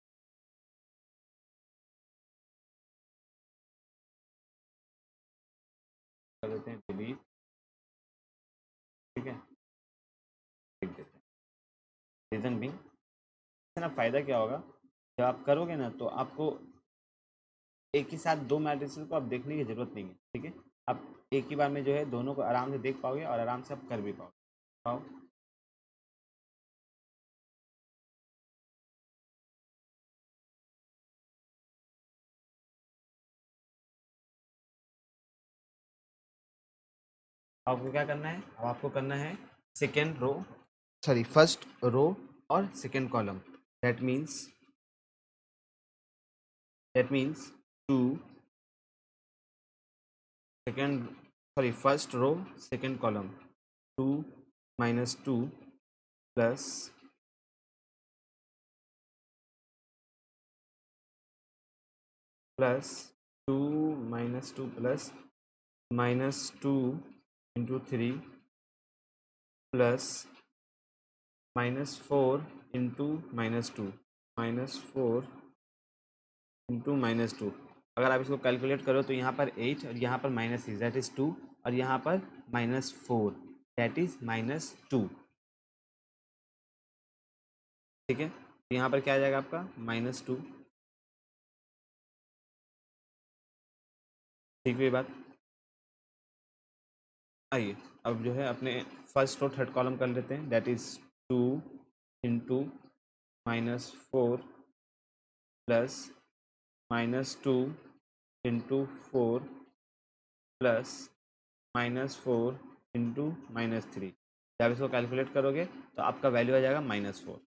कर देते हैं, डिलीट। ठीक है, लिख देते हैं। रीज़न भी ना, फ़ायदा क्या होगा जब आप करोगे ना तो आपको एक ही साथ दो मैट्रिसेस को आप देखने की ज़रूरत नहीं है। ठीक है, आप एक ही बार में जो है दोनों को आराम से देख पाओगे और आराम से आप कर भी पाओ। आपको क्या करना है, अब आपको करना है second row, sorry first row और second column. That means to second, sorry first row second column, 2 -2 plus plus 2 -2 plus -2 into 3 plus -4 into -2 -4 into -2। अगर आप इसको कैलकुलेट करो तो यहाँ पर 8 और यहाँ पर -6 दैट इज़ 2 और यहाँ पर -4 दैट इज़ -2। ठीक है, तो यहाँ पर क्या आ जाएगा आपका -2। ठीक है, ये बात। आइए अब जो है अपने फर्स्ट और थर्ड कॉलम कर लेते हैं। That is 2 into -4 plus -2 into 4 plus -4 into -3। जब इसको कैलकुलेट करोगे तो आपका वैल्यू आ जाएगा -4।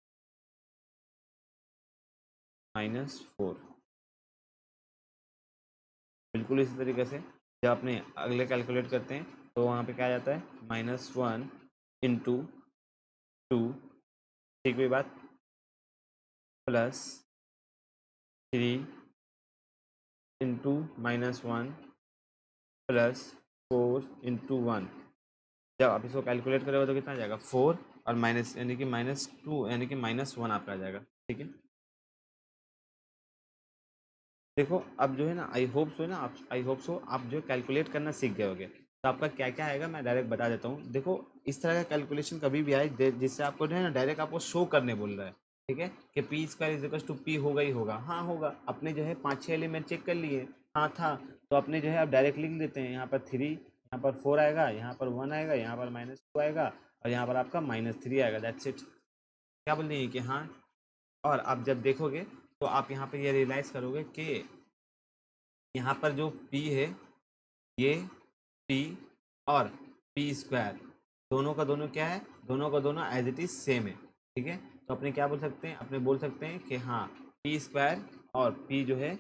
बिल्कुल इसी तरीके से जब अपने अगले कैलकुलेट करते हैं तो वहाँ पे क्या आ जाता है -1 इंटू 2। ठीक हुई बात, प्लस 3 इंटू -1 प्लस 4 इंटू 1। जब आप इसको कैलकुलेट करोगे तो कितना आ जाएगा 4 और माइनस यानी कि -2 यानी कि -1 आपका आ जाएगा। ठीक है, देखो अब जो है ना आई होप सो आप जो कैलकुलेट करना सीख गए होगे। तो आपका क्या क्या आएगा मैं डायरेक्ट बता देता हूँ। देखो इस तरह का कैलकुलेशन कभी भी आए जिससे आपको जो है ना डायरेक्ट आपको शो करने बोल रहा है। ठीक है, कि P² = P होगा ही होगा, हाँ होगा। अपने जो है 5-6 एलिमेंट चेक कर लिए, हाँ था, तो अपने जो है आप डायरेक्ट लिख लेते हैं। यहाँ पर 3, यहाँ पर 4 आएगा, यहाँ पर 1 आएगा, यहाँ पर -2 आएगा और यहाँ पर आपका -3 आएगा। That's it. क्या बोल रही है कि हाँ। और आप जब देखोगे तो आप यहाँ पे ये रियलाइज़ करोगे कि यहाँ पर जो P है, ये P और P² दोनों का दोनों क्या है, दोनों का दोनों एज इट इज सेम है। ठीक है, तो अपने क्या बोल सकते हैं, अपने बोल सकते हैं कि हाँ P² और P जो है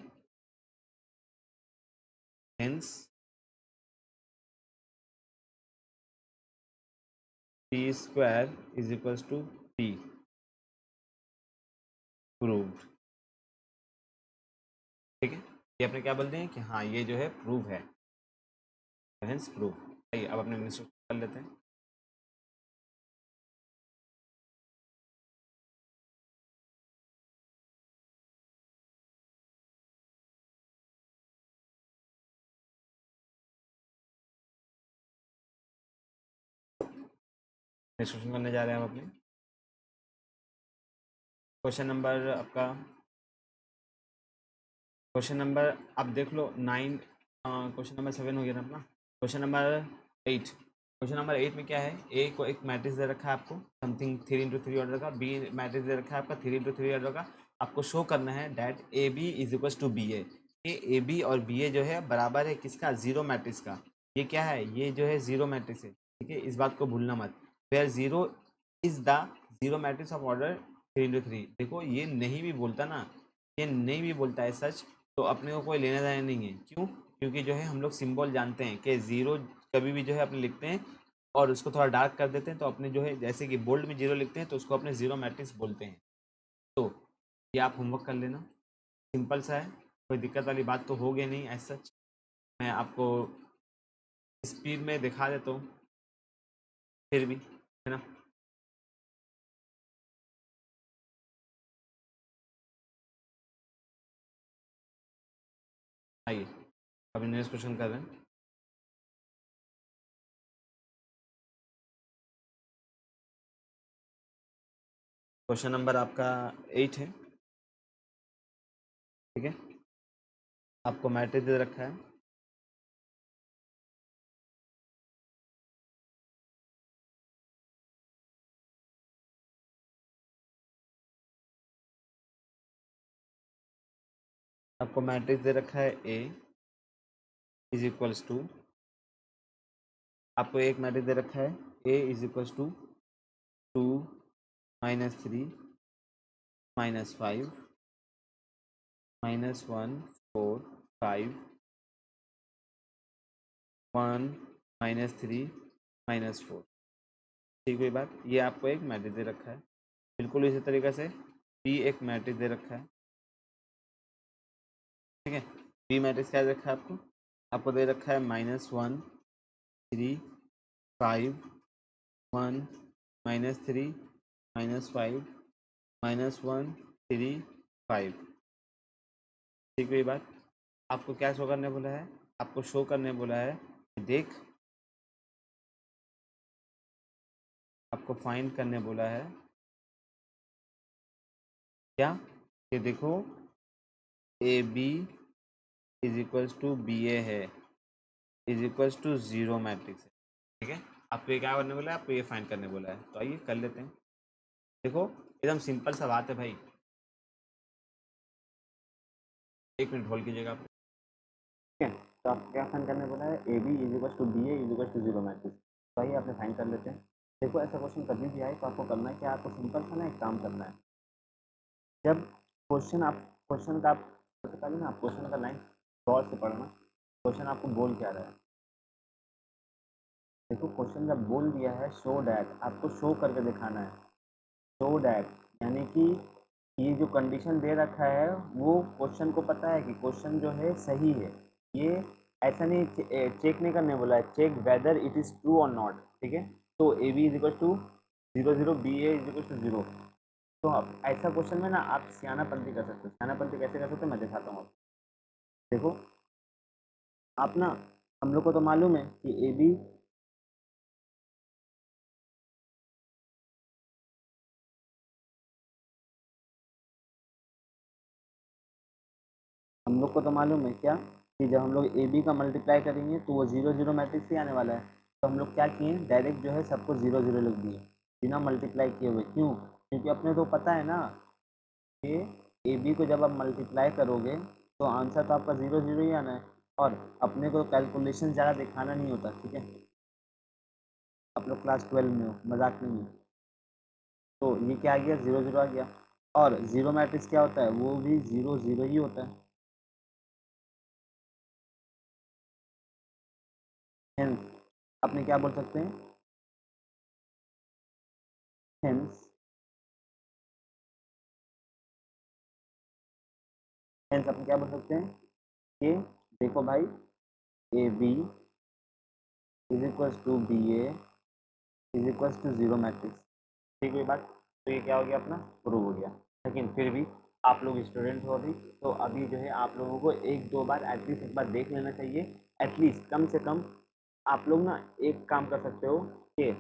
हेंस P² = P प्रूव्ड। ठीक है, ये अपने क्या बोलते हैं कि हाँ ये जो है प्रूव है, हेंस प्रूव। आइए अब अपने कर लेते हैं। नेक्स्ट क्वेश्चन करने जा रहे हैं हम अपने। क्वेश्चन नंबर आपका, क्वेश्चन नंबर आप देख लो 9, क्वेश्चन नंबर 7 हो गया ना अपना। क्वेश्चन नंबर 8, क्वेश्चन नंबर 8 में क्या है, ए को एक मैट्रिक्स दे रखा है आपको समथिंग 3 × 3 ऑर्डर का, बी मैट्रिक्स दे रखा है आपका 3 × 3 ऑर्डर का। आपको शो करना है that A B is equals to B A B और बी ए जो है बराबर है किसका, जीरो मैट्रिक्स का। ये क्या है, ये जो है जीरो मैट्रिक्स है, ठीक है, इस बात को भूलना मत। Where zero is the zero matrix of order 3 × 3। देखो ये नहीं भी बोलता ना, ये नहीं भी बोलता है सच, तो अपने को कोई लेना देना नहीं है। क्यों, क्योंकि जो है हम लोग सिंबल जानते हैं कि ज़ीरो कभी भी जो है अपने लिखते हैं और उसको थोड़ा डार्क कर देते हैं, तो अपने जो है जैसे कि बोल्ड में जीरो लिखते हैं तो उसको अपने ज़ीरो मैट्रिक्स बोलते हैं। तो ये आप होमवर्क कर लेना, सिंपल सा है, कोई दिक्कत वाली बात तो होगी नहीं एज सच। मैं आपको स्पीड में दिखा देता हूँ फिर भी, है ना। आइए अभी नेक्स्ट क्वेश्चन कर रहे हैं। क्वेश्चन नंबर आपका 8 है, ठीक है। आपको मैट्रिक्स दे रखा है, आपको मैट्रिक्स दे रखा है ए इज इक्वल्स टू, आपको एक मैट्रिक्स दे रखा है ए इज इक्वल्स टू 2 -3 -5 -1 4 5 1 -3 -4। ठीक हुई बात, ये आपको एक मैट्रिक्स दे रखा है। बिल्कुल इसी तरीके से बी एक मैट्रिक्स दे रखा है, ठीक है। बी मैट्रिक्स क्या दे रखा है आपको, आपको दे रखा है -1 3 5 1 -3 -5 -1 3 5। ठीक हुई बात, आपको क्या शो करने बोला है, आपको शो करने बोला है कि देख, आपको फाइंड करने बोला है क्या, कि देखो A B is equals to B A है, is equals to zero matrix है, ठीक है। आपको ये क्या करने बोला है, आपको ये फाइंड करने बोला है, तो आइए कर लेते हैं। देखो एकदम सिंपल सा बात है भाई, एक मिनट होल्ड कीजिएगा आप, ठीक है। तो आपको क्या फाइंड करने बोला है, A B is equals to B A is equals to zero matrix, तो आइए आपने फाइंड कर लेते हैं। देखो ऐसा क्वेश्चन कभी भी आए तो आपको करना है क्या, आपको सिंपल सा ना एक काम करना है। जब क्वेश्चन आप क्वेश्चन का आप सबसे पहले ना आप क्वेश्चन का लाइन गौर से पढ़ना, क्वेश्चन आपको बोल क्या रहा है। देखो क्वेश्चन जब बोल दिया है शो डैट, आपको शो करके दिखाना है। शो डैट यानी कि ये जो कंडीशन दे रखा है वो क्वेश्चन को पता है कि क्वेश्चन जो है सही है। ये ऐसा नहीं चेक नहीं करने बोला है, check whether it is true और नॉट, ठीक है। तो A B is equal to 0 0, B A is equal to 0। तो आप ऐसा क्वेश्चन में ना आप सियानापंती कर सकते हो। सियानापंती कैसे कर सकते हो मैं दिखाता हूँ आपको। देखो आप ना, हम लोग को तो मालूम है कि ए बी, हम लोग को तो मालूम है क्या कि जब हम लोग ए बी का मल्टीप्लाई करेंगे तो वो 0 0 मैट्रिक्स ही आने वाला है। तो हम लोग क्या किए, डायरेक्ट जो है सबको 0 0 लिख दिए बिना मल्टीप्लाई किए हुए। क्यों, क्योंकि अपने को पता है ना कि ए बी को जब आप मल्टीप्लाई करोगे तो आंसर तो आपका 0 0 ही आना है। और अपने को कैलकुलेशन ज़्यादा दिखाना नहीं होता, ठीक है। आप लोग क्लास 12 में हो, मजाक नहीं है। तो ये क्या आ गया, 0 0 आ गया। और जीरो मैट्रिक्स क्या होता है, वो भी 0 0 ही होता है। हेंस अपने क्या बोल सकते हैं, हेंस हेंस अपन क्या बोल सकते हैं कि देखो भाई A B is equals to B A is equals to zero matrix. ठीक हुई बात, तो ये क्या हो गया अपना, प्रूव हो गया। लेकिन फिर भी आप लोग स्टूडेंट हो अभी, तो अभी जो है आप लोगों को एक दो बार एटलीस्ट एक बार देख लेना चाहिए। एटलीस्ट कम से कम आप लोग ना एक काम कर सकते हो कि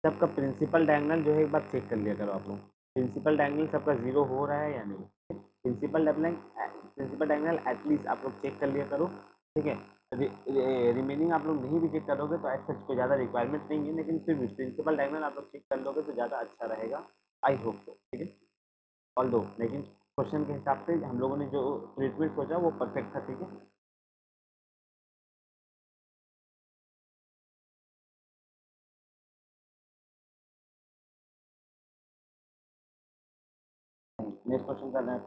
सबका प्रिंसिपल डायगोनल जो है एक बार चेक कर लिया करो आप लोग, प्रिंसिपल डायगोनल सबका जीरो हो रहा है या नहीं। प्रिंसिपल डायगोनल एटलीस्ट आप लोग चेक कर लिया करो, ठीक है। रिमेनिंग आप लोग नहीं भी चेक करोगे तो ऐसा कोई ज़्यादा रिक्वायरमेंट नहीं है, लेकिन फिर भी प्रिंसिपल डायगोनल आप लोग चेक कर लोगे तो ज़्यादा अच्छा रहेगा, आई होप तो, ठीक है। ऑल दो लेकिन क्वेश्चन के हिसाब से हम लोगों ने जो ट्रीटमेंट सोचा वो परफेक्ट था, ठीक है। नेक्स्ट क्वेश्चन कर रहे हैं।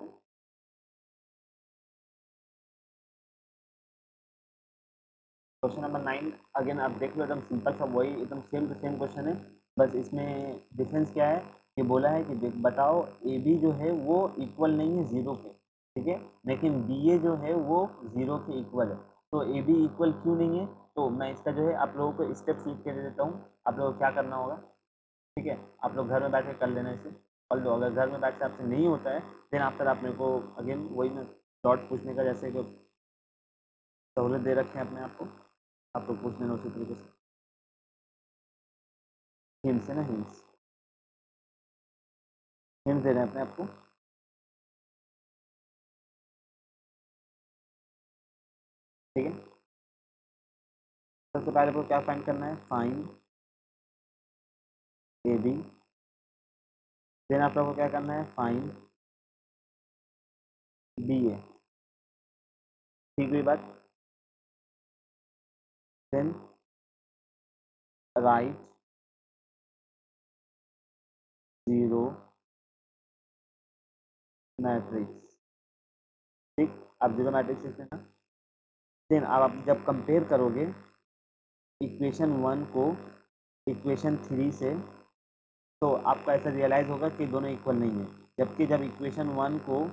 क्वेश्चन नंबर 9 अगेन आप देख लो, एकदम सिंपल सा वही एकदम सेम टू सेम क्वेश्चन है, बस इसमें डिफरेंस क्या है, ये बोला है कि देख बताओ ए बी जो है वो इक्वल नहीं है ज़ीरो के, ठीक है, लेकिन बी ए जो है वो ज़ीरो के इक्वल है। तो ए बी इक्वल क्यों नहीं है, तो मैं इसका जो है आप लोगों को स्टेप्स लिख के दे देता हूँ, आप लोगों को क्या करना होगा, ठीक है। आप लोग घर में बैठ के कर लेना इसे, और लो अगर घर में बैठ के आपसे नहीं होता है देन आफ्टर आप मेरे को अगेन वही मैं डॉट पूछने का जैसे कि सहूलत दे रखे हैं अपने आप को, आप लोग पूछ लेना उसी तरीके से, हिंट्स है ना, हिंट्स हिंट्स दे रहे हैं अपने आप को, ठीक है। सबसे पहले आपको क्या फाइंड करना है, फाइंड ए बी, देन आप लोगों को क्या करना है, फाइंड बी ए, ठीक हुई बात। देन राइट जीरो मैट्रिक्स, ठीक। अब जीरो मैट्रिक्स लिख देना। देन अब आप जब कंपेयर करोगे इक्वेशन वन को इक्वेशन थ्री से, तो आपको ऐसा रियलाइज़ होगा कि दोनों इक्वल नहीं है, जबकि जब इक्वेशन वन को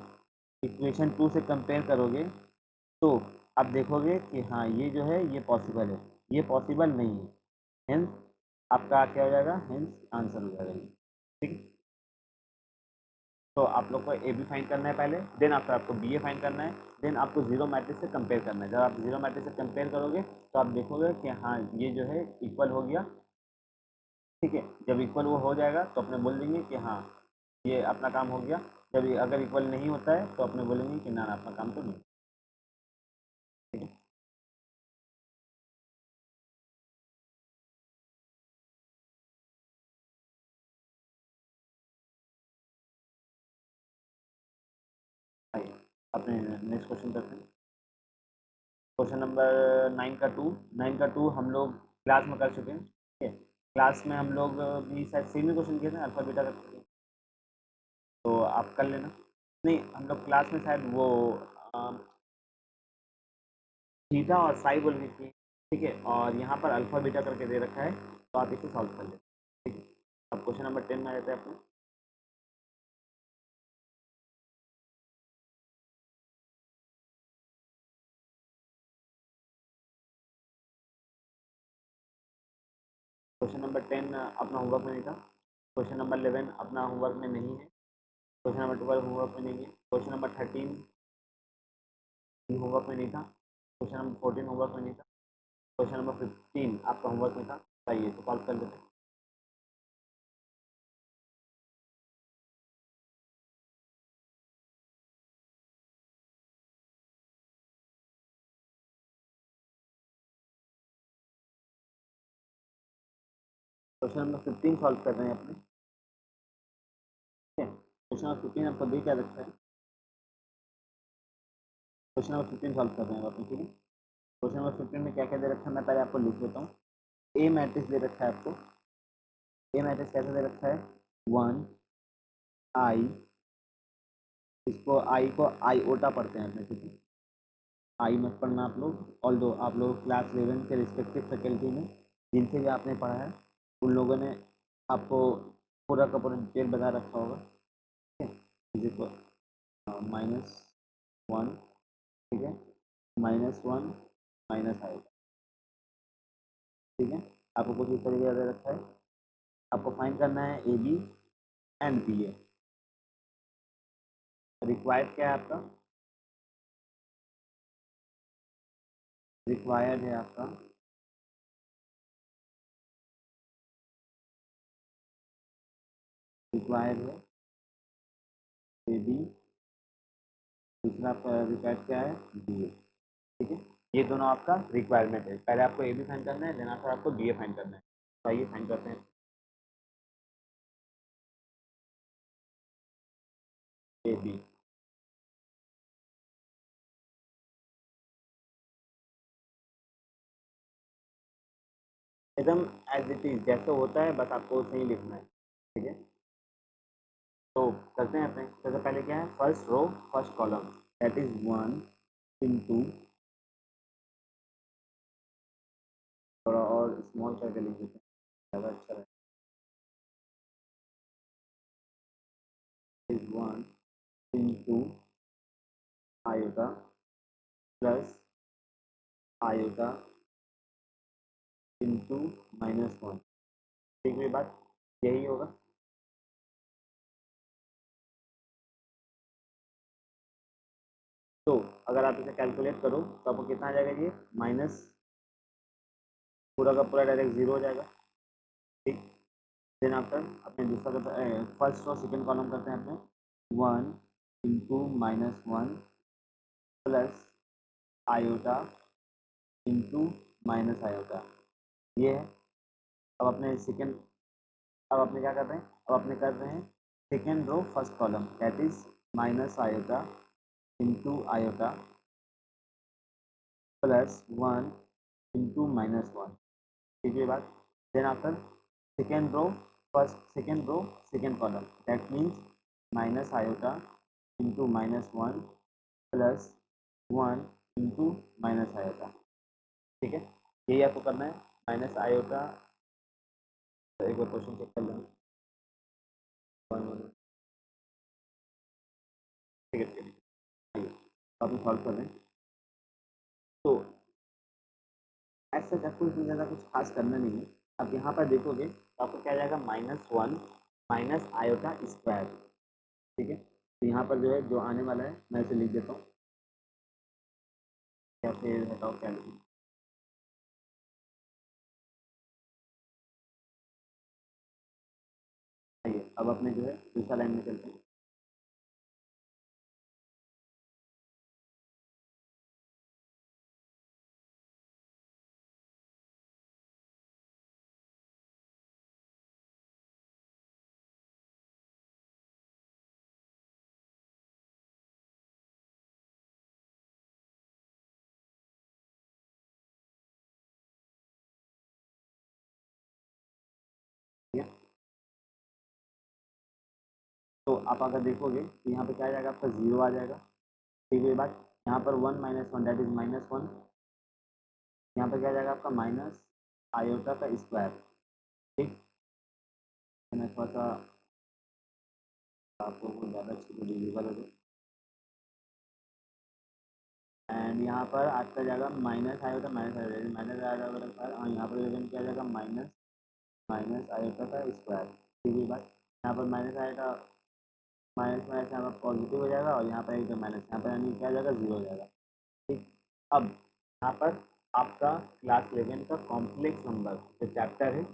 इक्वेशन टू से कंपेयर करोगे तो आप देखोगे कि हाँ ये जो है ये पॉसिबल है, ये पॉसिबल नहीं है, हेंस आपका क्या हो जाएगा, हेंस आंसर हो जाएगा ये, ठीक। तो आप लोग को ए बी फाइंड करना है पहले, देन आफ्टर आपको बी ए फाइंड करना है, देन आपको जीरो मैट्रिक्स से कंपेयर करना है। जब आप जीरो मैट्रिक्स से कंपेयर करोगे तो आप देखोगे कि हाँ ये जो है इक्वल हो गया, ठीक है। जब इक्वल वो हो जाएगा तो अपने बोल देंगे कि हाँ ये अपना काम हो गया, जब अगर इक्वल नहीं होता है तो अपने बोलेंगे कि ना ना अपना काम तो नहीं, ठीक है। आइए अपने नेक्स्ट क्वेश्चन करते हैं। क्वेश्चन नंबर 9 का 2 हम लोग क्लास में कर चुके हैं, ठीक है। क्लास में हम लोग भी शायद सेम ही क्वेश्चन किए थे, अल्फा बीटा का, तो आप कर लेना। नहीं हम लोग क्लास में शायद वो थीटा और साई बोल के किए, ठीक है, और यहाँ पर अल्फा बीटा करके दे रखा है, तो आप इसे सॉल्व कर लें, ठीक है। अब क्वेश्चन नंबर 10 में आ जाते हैं अपने। क्वेश्चन नंबर 10 अपना होमवर्क में नहीं था, क्वेश्चन नंबर 11 अपना होमवर्क में नहीं है, क्वेश्चन नंबर 12 होमवर्क में नहीं है, क्वेश्चन नंबर 13 होमवर्क में नहीं था, क्वेश्चन नंबर 14 होमवर्क में नहीं था, क्वेश्चन नंबर 15 आपका होमवर्क में था, चाहिए तो सॉल्व कर लेते हैं। क्वेश्चन नंबर 15 सॉल्व कर रहे हैं अपने, ठीक है। क्वेश्चन नंबर 15 आपको दे क्या रखा है, क्वेश्चन नंबर 15 सॉल्व कर रहे हैं अपने, ठीक है। क्वेश्चन नंबर 15 में क्या क्या दे रखा है मैं पहले आपको लिख देता हूँ। ए मैट्रिक्स दे रखा है आपको, ए मैट्रिक्स कैसे दे रखा है, वन आई, इसको आई को आई ओटा पढ़ते हैं अपने, ठीक है। आई मत पढ़ना आप लोग, ऑल दो आप लोग क्लास 11 के रिस्पेक्टिव फैकल्टी में जिनसे भी आपने पढ़ा है उन लोगों ने आपको पूरा का पूरा डिटेल बता रखा होगा, ठीक है। इज माइनस वन, ठीक है, -1 माइनस आएगा, ठीक है। आपको कुछ इस तरीके का दे रखा है, आपको फाइंड करना है A B and B A, required क्या है आपका, रिक्वायर्ड है आपका रिक्वायर है ए बी, दूसरा आपका रिक्वायर्ड क्या है बी ए। ठीक है, ये दोनों आपका रिक्वायरमेंट है। पहले आपको ए बी फाइंड करना है, देन आफ्टर आपको बी ए फाइंड करना है। तो आइए फाइंड करते हैं ए बी। एकदम एज इट इज जैसे होता है, बस आपको उसे ही लिखना है। ठीक है, तो करते हैं अपने। सबसे पहले क्या है, first row first column, that is 1 into, थोड़ा और स्मॉल करके लिख देते हैं ज़्यादा अच्छा रहेगा, is 1 into iota plus iota into -1। ठीक है, बात यही होगा। तो अगर आप इसे कैलकुलेट करो तो आपको कितना आ जाएगा, ये माइनस पूरा का पूरा डायरेक्ट जीरो हो जाएगा। ठीक, देन आफ्टर अपने दूसरा फर्स्ट और सेकेंड कॉलम करते हैं अपने 1 into -1 plus iota into minus iota, ये है। अब अपने सेकेंड, अब अपने क्या कर रहे हैं, अब अपने कर रहे हैं second row first column, that is minus iota into iota +1 into -1। ठीक है बात, then after second row second column, that means minus iota into -1 +1 into minus iota. ठीक है, यही आपको करना है, माइनस आयोटा। तो एक बार क्वेश्चन चेक कर लेंगे। ठीक है, ठीक है, आइए आप सॉल्व कर रहे हैं। तो ऐसा आपको इतनी ज़्यादा कुछ खास करना नहीं है। अब यहाँ पर देखोगे तो आपको क्या जाएगा, -1 माइनस आयोटा स्क्वायर। ठीक है, तो यहाँ पर जो है जो आने वाला है मैं इसे लिख देता हूँ, या फिर बताओ क्या लिखूँ। आइए अब अपने जो है दूसरा लाइन में चलते हैं। ठीक है, तो आप अगर देखोगे तो यहाँ पे क्या आ जाएगा, आपका जीरो आ जाएगा। ठीक है बात, यहाँ पर 1 - 1 दैट इज -1, यहाँ पर क्या आ जाएगा आपका माइनस आयोटा का स्क्वायर। ठीक, मैं थोड़ा सा आपको ज़्यादा अच्छी से विजिबल हो जाए। एंड यहाँ पर आपका जाएगा minus iota minus iota minus iota, और यहाँ पर क्या आ जाएगा माइनस माइनस आयोटा का स्क्वायर। ठीक है बात, यहाँ पर माइनस आयोटा माइनस माइनस यहाँ पर पॉजिटिव हो जाएगा, और यहाँ पर एक माइनस, यहाँ पर यानी क्या हो जाएगा, जीरो हो जाएगा। ठीक, अब यहाँ पर आपका क्लास 11 का कॉम्प्लेक्स नंबर जो चैप्टर है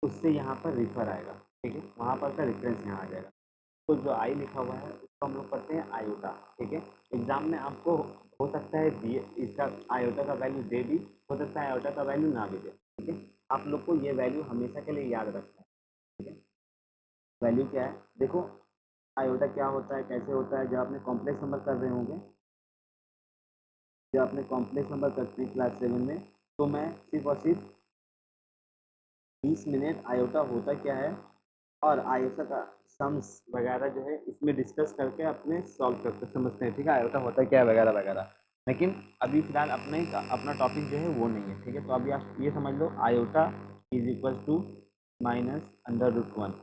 उससे यहाँ पर रिफर आएगा। ठीक है, वहाँ पर का रेफरेंस यहाँ आ जाएगा। तो जो आई लिखा हुआ है उसको हम लोग करते हैं आयोटा। ठीक है, एग्जाम में आपको हो सकता है दिए इसका आयोटा का वैल्यू दे भी, हो सकता है आयोटा का वैल्यू ना भी दे। ठीक है, आप लोग को ये वैल्यू हमेशा के लिए याद रखना है। ठीक है, वैल्यू क्या है, देखो आयोटा क्या होता है, कैसे होता है, जब आपने कॉम्प्लेक्स नंबर कर रहे होंगे, जब आपने कॉम्प्लेक्स नंबर करते हैं क्लास 7 में, तो मैं सिर्फ और सिर्फ 20 मिनट आयोटा होता क्या है और आयोटा का सम्स वगैरह जो है इसमें डिस्कस करके अपने सॉल्व करते समझते हैं। ठीक है, आयोटा होता क्या है वगैरह वगैरह, लेकिन अभी फिलहाल अपना टॉपिक जो है वो नहीं है। ठीक है, तो अभी आप ये समझ लो आयोटा इज इक्वल टू -√1,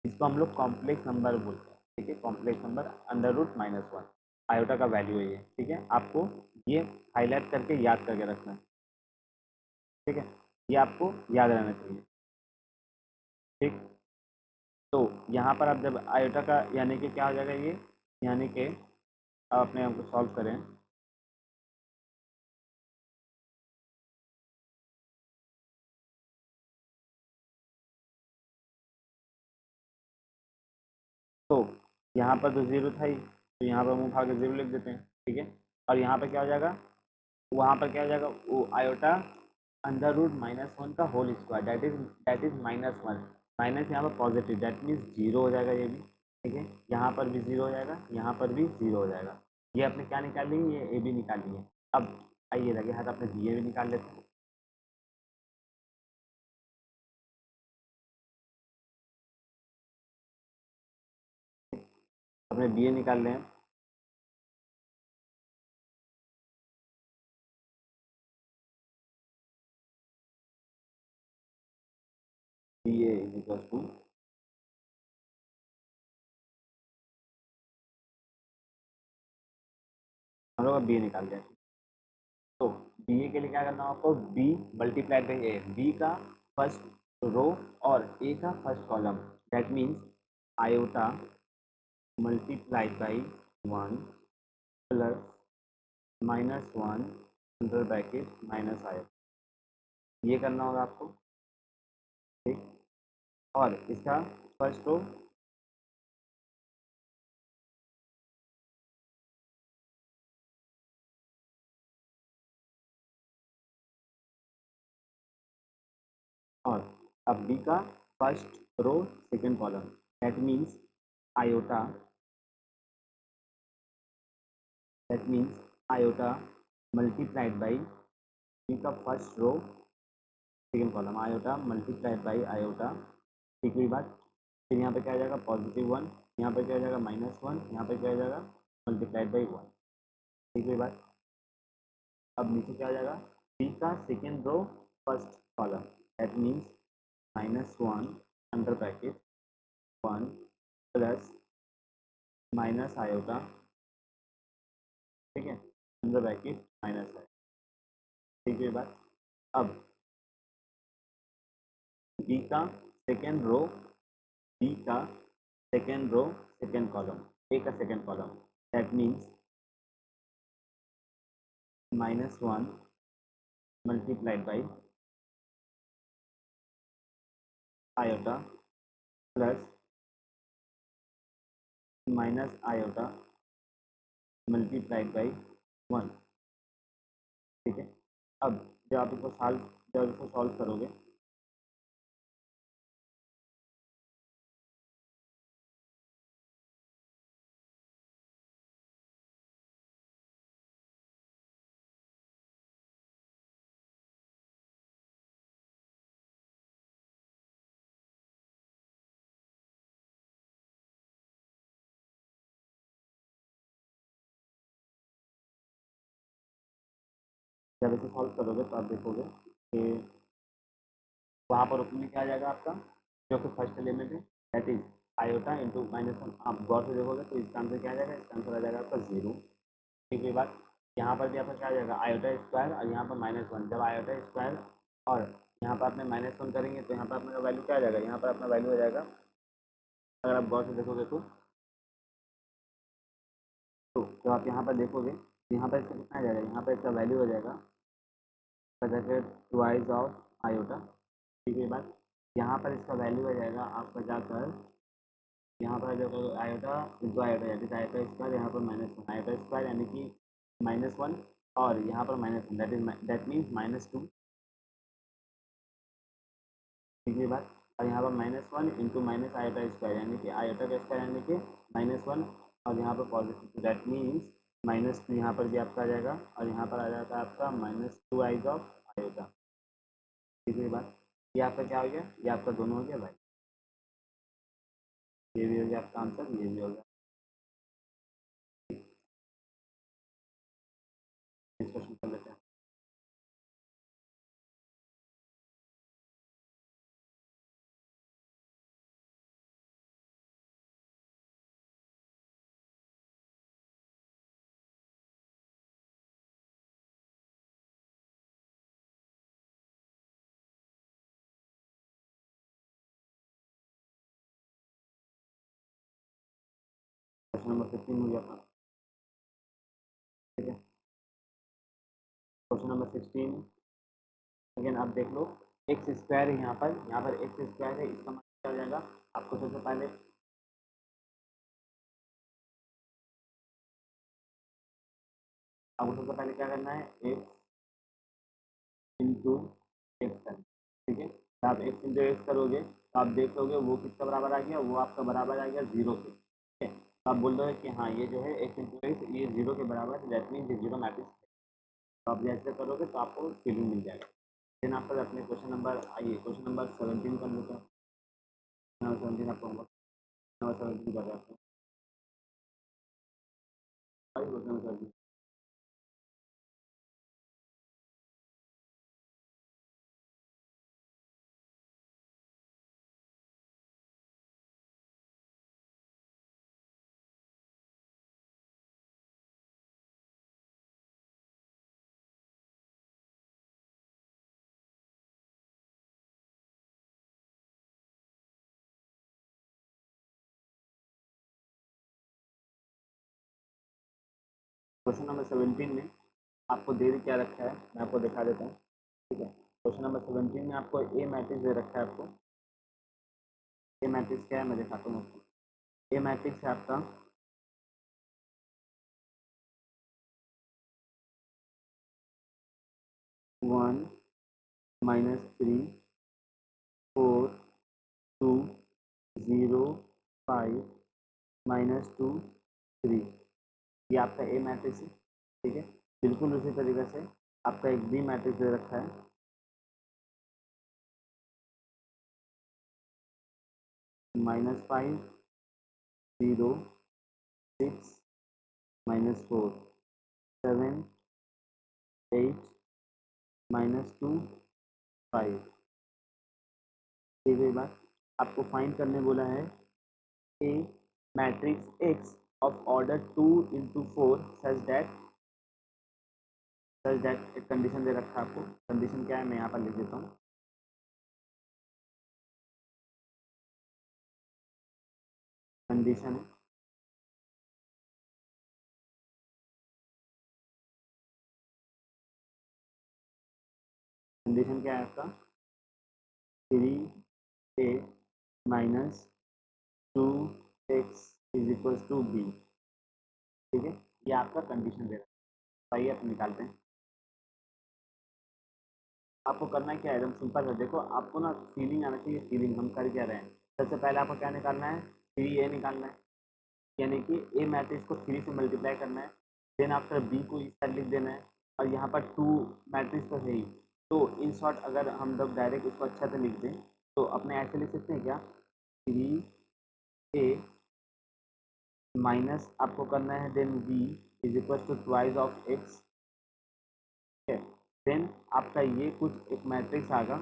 इसको हम लोग कॉम्प्लेक्स नंबर बोलते हैं। ठीक है, कॉम्प्लेक्स नंबर √-1 आयोटा का वैल्यू है ये। ठीक है, आपको ये हाईलाइट करके याद करके रखना है। ठीक है, ये आपको याद रहना चाहिए। ठीक, तो यहाँ पर आप जब आयोटा का यानी कि क्या हो जाएगा ये, यानी कि आप अपने आप को सॉल्व करें। यहाँ पर तो जीरो था ही, तो यहाँ पर मुँह उठा के जीरो लिख देते हैं, ठीक है। और यहाँ पर क्या हो जाएगा, वहाँ पर क्या हो जाएगा, वो आयोटा अंडर रूट -1 का whole square, that is -1, minus यहाँ पर पॉजिटिव, दैट मीन्स जीरो हो जाएगा ये भी, ठीक है। यहाँ पर भी जीरो हो जाएगा, यहाँ पर भी जीरो हो जाएगा। ये अपने क्या निकाल लेंगे, ये ए बी निकाल लिए। अब आइए लगे हाथ अपने बी ए भी निकाल लेते हैं। अपने बी ए निकाल लें। B A is equal to, हम लोग बी ए निकाल लें। तो बी ए के लिए क्या करना है आपको, B multiplied by A, B का फर्स्ट रो और ए का first column, that means iota multiplied by 1 plus -1 under bracket minus iota, ये करना होगा आपको, ठीक। और इसका फर्स्ट रो और अब बी का first row second column, that means iota, that means iota multiplied by B का first row second column, iota multiplied by iota, ठीक हुई बात। फिर यहाँ पे क्या आ जाएगा, +1, यहाँ पे क्या आ जाएगा -1, यहाँ पे क्या आ जाएगा मल्टीप्लाइड बाई 1, ठीक हुई बात। अब नीचे क्या आ जाएगा, बी का second row first column, that means -1 under bracket 1 plus minus iota, ठीक है, अंडर ब्रैकेट माइनस है, ठीक है बात। अब बी का सेकेंड रो, बी का सेकेंड रो सेकेंड कॉलम, ए का second column, that means -1 multiplied by iota plus minus iota multiplied by 1, ठीक है। अब जब इसको सॉल्व करोगे, तो आप देखोगे कि वहाँ पर उसमें क्या आ जाएगा आपका, जो कि फर्स्ट एलिमेंट है, दैट इज आयोटा इंटू -1। आप गौर से देखोगे तो इसका आंसर क्या आ जाएगा, इसका आंसर आ जाएगा आपका 0, ठीक है बात। यहाँ पर भी आपका क्या आ जाएगा, आयोटा स्क्वायर और यहाँ पर -1, जब आयोटा स्क्वायर और यहाँ पर आपने -1 करेंगे तो यहाँ पर अपना वैल्यू क्या आ जाएगा, यहाँ पर अपना वैल्यू हो जाएगा, अगर आप गौर से देखोगे तो जब आप यहाँ पर देखोगे तो यहाँ पर इसका कितना आ जाएगा, यहाँ पर इसका वैल्यू हो जाएगा ट्वाइस ऑफ आयोटा, ठीक है बात। यहाँ पर इसका वैल्यू हो जाएगा आपका जाकर, यहाँ पर देखो आयोटा इंटू आयोटा, यानी कि आयोटा स्क्वायर, यहाँ पर -1 आयोटा स्क्वायर यानी कि -1 और यहाँ पर -1, दैट मीन्स -2, ठीक है बात। और यहाँ पर -1 इंटू माइनस आयोटा स्क्वायर यानी कि आयोटा का स्क्वायर यानी कि -1 और यहाँ पर पॉजिटिव, दैट मीन्स -2, यहाँ पर भी आपका आ जाएगा और यहाँ पर आ जाता है आपका -2 आइज ऑफ आयोटा, ठीक है बात। ये आपका क्या हो गया, ये आपका दोनों हो गया भाई, ये भी हो गया आपका आंसर, ये भी हो गया। डिस्कशन कर लेते हैं। क्वेश्चन नंबर 15 हो गया आपका, ठीक है। क्वेश्चन नंबर 16 अगेन आप देख लो, एक्स स्क्वायर है यहाँ पर एक्स स्क्वायर है, इसका मतलब क्या हो जाएगा, आपको सबसे पहले आपको सबसे पहले क्या करना है, एक्स इंटू एक्स करना, ठीक है। तो आप एक्स इंटू एक्स करोगे तो आप देख लोगे वो किसका बराबर आ गया, वो आपका बराबर आ गया जीरो के, ठीक है। तो आप बोल दोगे कि हाँ ये जो है एक्स इंटू एक्स ये जीरो के बराबर है, दैट मीन्स ये जीरो मैट्रिक्स। तो आप जैसे करोगे तो आपको फीलिंग मिल जाएगा। देन आपका अपने क्वेश्चन नंबर आइए, क्वेश्चन नंबर 17 कर लेते हैं। नंबर 17 आपको नंबर 17 कर रहे हैं क्वेश्चन नंबर 17। क्वेश्चन नंबर 17 में आपको दे क्या रखा है, मैं आपको दिखा देता हूँ, ठीक है। क्वेश्चन नंबर 17 में आपको ए मैट्रिक्स दे रखा है। आपको ए मैट्रिक्स क्या है मैं दिखाता हूँ आपको। ए मैट्रिक्स है आपका 1 -3 4 2 0 5 -2 3, ये आपका ए मैट्रिक्स है, ठीक है। बिल्कुल उसी तरीके से आपका एक बी मैट्रिक्स दे रखा है, -5 0 6 -4 7 8 -2 5, ठीक है। बात आपको फाइंड करने बोला है A matrix X of order 2 into 4 such that एक कंडीशन दे रखा है आपको। कंडीशन क्या है मैं यहाँ पर लिख देता हूँ। कंडीशन कंडीशन क्या है आपका, 3a -2x is equal to B, ठीक है। ये आपका कंडीशन दे रखा है। आइए आप निकालते हैं। आपको करना क्या है, एकदम सिंपल है। देखो आपको ना फीलिंग आना चाहिए, फीलिंग हम कर क्या रहे हैं। सबसे पहले आपको क्या निकालना है, 3a निकालना है, यानी कि ए मैट्रिक्स को 3 से मल्टीप्लाई करना है। देन आफ्टर बी को इस साइड लिख देना है, और यहाँ पर 2 मैट्रिक्स तो है ही। तो इन शॉर्ट अगर हम लोग डायरेक्ट इसको अच्छा से लिख दें तो अपने ऐसे लिख सकते हैं क्या, 3a माइनस आपको करना है then B is equal to twice of X, ठीक है। देन आपका ये कुछ एक मैट्रिक्स आएगा,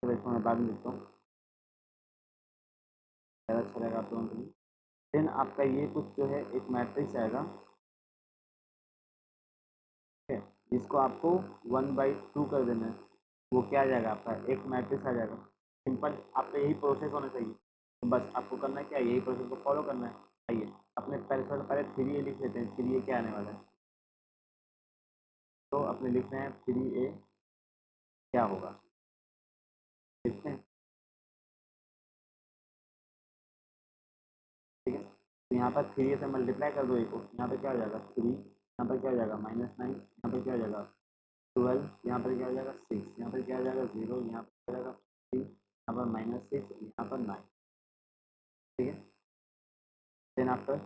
तो इसको मैं बाद में लिखता हूँ, ज़्यादा अच्छा रहेगा आप लोगों के लिए। देन आपका ये कुछ जो है एक मैट्रिक्स आएगा, ठीक है, जिसको आपको 1/2 कर देना है। वो क्या आ जाएगा आपका, एक मैट्रिक्स आ जाएगा। सिंपल आपका यही प्रोसेस होना चाहिए। तो बस आपको करना क्या है, यही प्रोसेस को फॉलो करना है। आइए अपने पहले 3a लिख लेते हैं, 3a क्या आने वाला है। तो अपने लिखते हैं 3a क्या होगा, लिखते हैं, ठीक है। तो यहाँ पर 3a से मल्टीप्लाई कर दो, को यहाँ पर क्या हो जाएगा 3, यहाँ पर क्या हो जाएगा -9, यहाँ पर क्या हो जाएगा 12, यहाँ पर क्या हो जाएगा 6, यहाँ पर क्या हो जाएगा 0, यहाँ पर क्या हो जाएगा 3, यहाँ पर -6, यहाँ पर 9, ठीक है। देन आफ्टर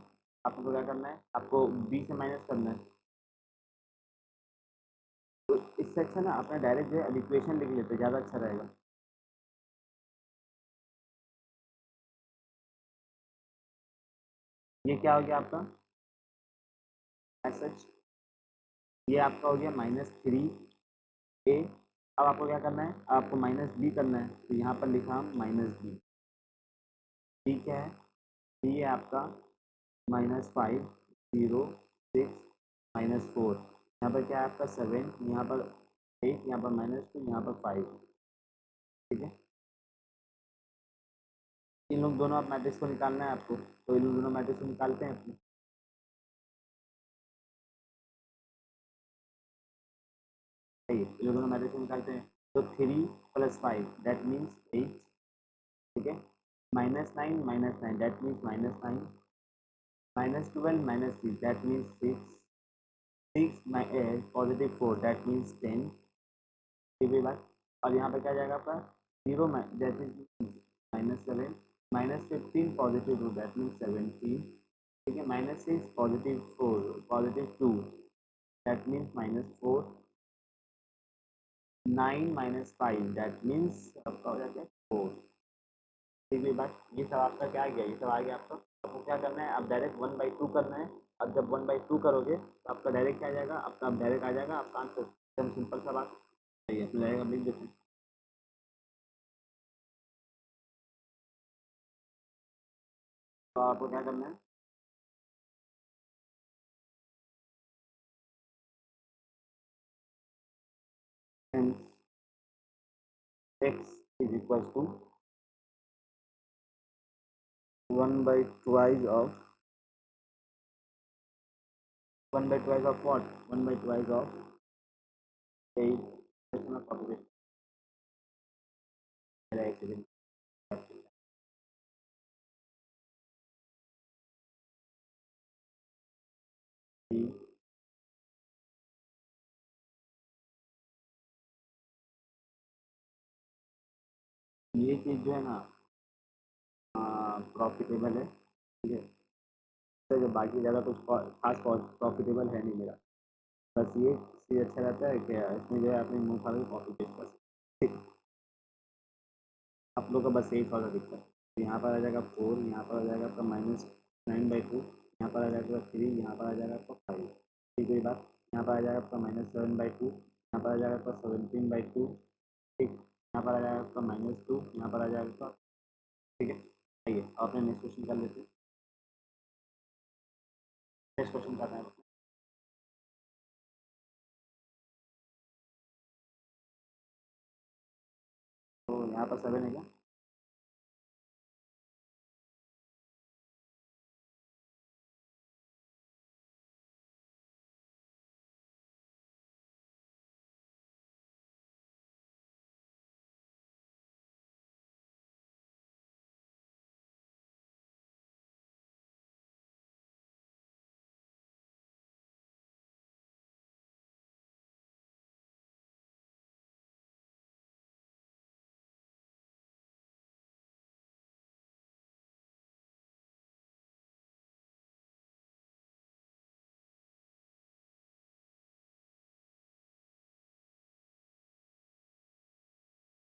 आपको क्या करना है, आपको बी से माइनस करना है। तो इससे अच्छा ना अपना डायरेक्ट जो है इक्वेशन लिख लेते, ज़्यादा अच्छा रहेगा। ये क्या हो गया आपका एस एच, ये आपका हो गया -3a। अब आपको क्या करना है, आपको -b करना है, तो यहाँ पर लिखा हम -b। b क्या है, b है आपका -5 0 6 -4, यहाँ पर क्या है आपका 7, यहाँ पर 8, यहाँ पर -2, यहाँ पर 5, ठीक है। इन लोग दोनों आप मैट्रिक्स को निकालना है आपको, तो इन लोग दोनों मैट्रिक्स को निकालते हैं अपने। सही है, इन लोग दोनों मैट्रिक्स को निकालते हैं। तो 3 + 5 दैट मीन्स 8, ठीक है। -9 -9 that means -9, -12 -3 that means 6, 6 positive 4 that means 10, ठीक है बात। और यहाँ पे क्या जाएगा आपका 0 that is -7, -15 positive 2 that means 17, ठीक है, -6 positive 4 positive 2 that means -4, 9 -5 that means आपका हो जाता है 4, ठीक है बात। ये सब आपका क्या आ गया, ये सब आ गया आपका। आपको क्या करना है, आप डायरेक्ट 1/2 करना है। और जब 1/2 करोगे तो आपका डायरेक्ट क्या आ जाएगा, आपका डायरेक्ट आ जाएगा आपका आंसर, एकदम सिंपल सा बात है। ये अपने डायरेक्ट लिख देते हैं। तो आपको क्या करना है, x is equals to 1/2 of 1/2 of what, 1/2 of 8 decimal population, मेरा एक सेकंड। ये चीज़ जो है ना प्रॉफिटेबल है, ठीक है। तो जो बाकी ज़्यादा कुछ खास प्रॉफिटेबल है नहीं मेरा। बस ये चीज़ अच्छा रहता है कि इसमें जो है अपने मुँह खा के कॉपी पेस्ट कर सकते हैं। आप लोग का बस यही थोड़ा दिक्कत है। तो यहाँ पर आ जाएगा 4, यहाँ पर आ जाएगा आपका -9/2, यहाँ पर आ जाएगा 3, यहाँ पर आ जाएगा आपका 5, ठीक है बात। यहाँ पर आ जाएगा आपका -7/2, यहाँ पर आ जाएगा आपका 17/2, ठीक, यहाँ पर आ जाएगा आपका -2, यहाँ पर आ जाएगा आपका, ठीक है। आइए आपने नेक्स्ट क्वेश्चन कर लेते हैं। नेक्स्ट क्वेश्चन करना है। तो यहाँ पर 7 है क्या,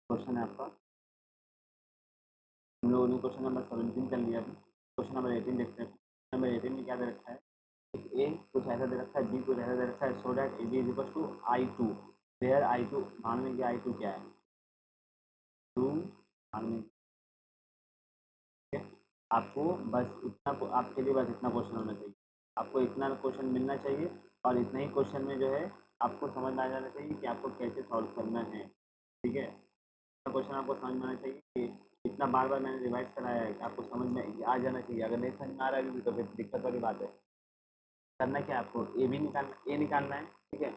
क्वेश्चन है आपका। हम लोगों ने क्वेश्चन नंबर 17 कर लिया अभी। क्वेश्चन नंबर 18 देखते हैं। नंबर 18 में क्या दे रखा है, ए कुछ ऐसा दे रखा है, बी कुछ ऐसा दे रखा है, so that A B is equal to I2 where I2 मान लेंगे I2 क्या है, 2 मान लेंगे, ठीक है। आपको बस इतना, आपके लिए बस इतना क्वेश्चन होना चाहिए, आपको इतना क्वेश्चन मिलना चाहिए। और इतना ही क्वेश्चन में जो है आपको समझ में आ जाना चाहिए कि आपको कैसे सॉल्व करना है, ठीक है। क्वेश्चन आपको समझ में आना चाहिए कि इतना बार बार मैंने रिवाइज कराया है कि आपको समझ में आ जाना चाहिए। अगर नहीं समझ में आ रहा है अभी तो फिर दिक्कत वाली बात है। करना क्या है, आपको ए बी निकालना, ए निकालना है, ठीक है।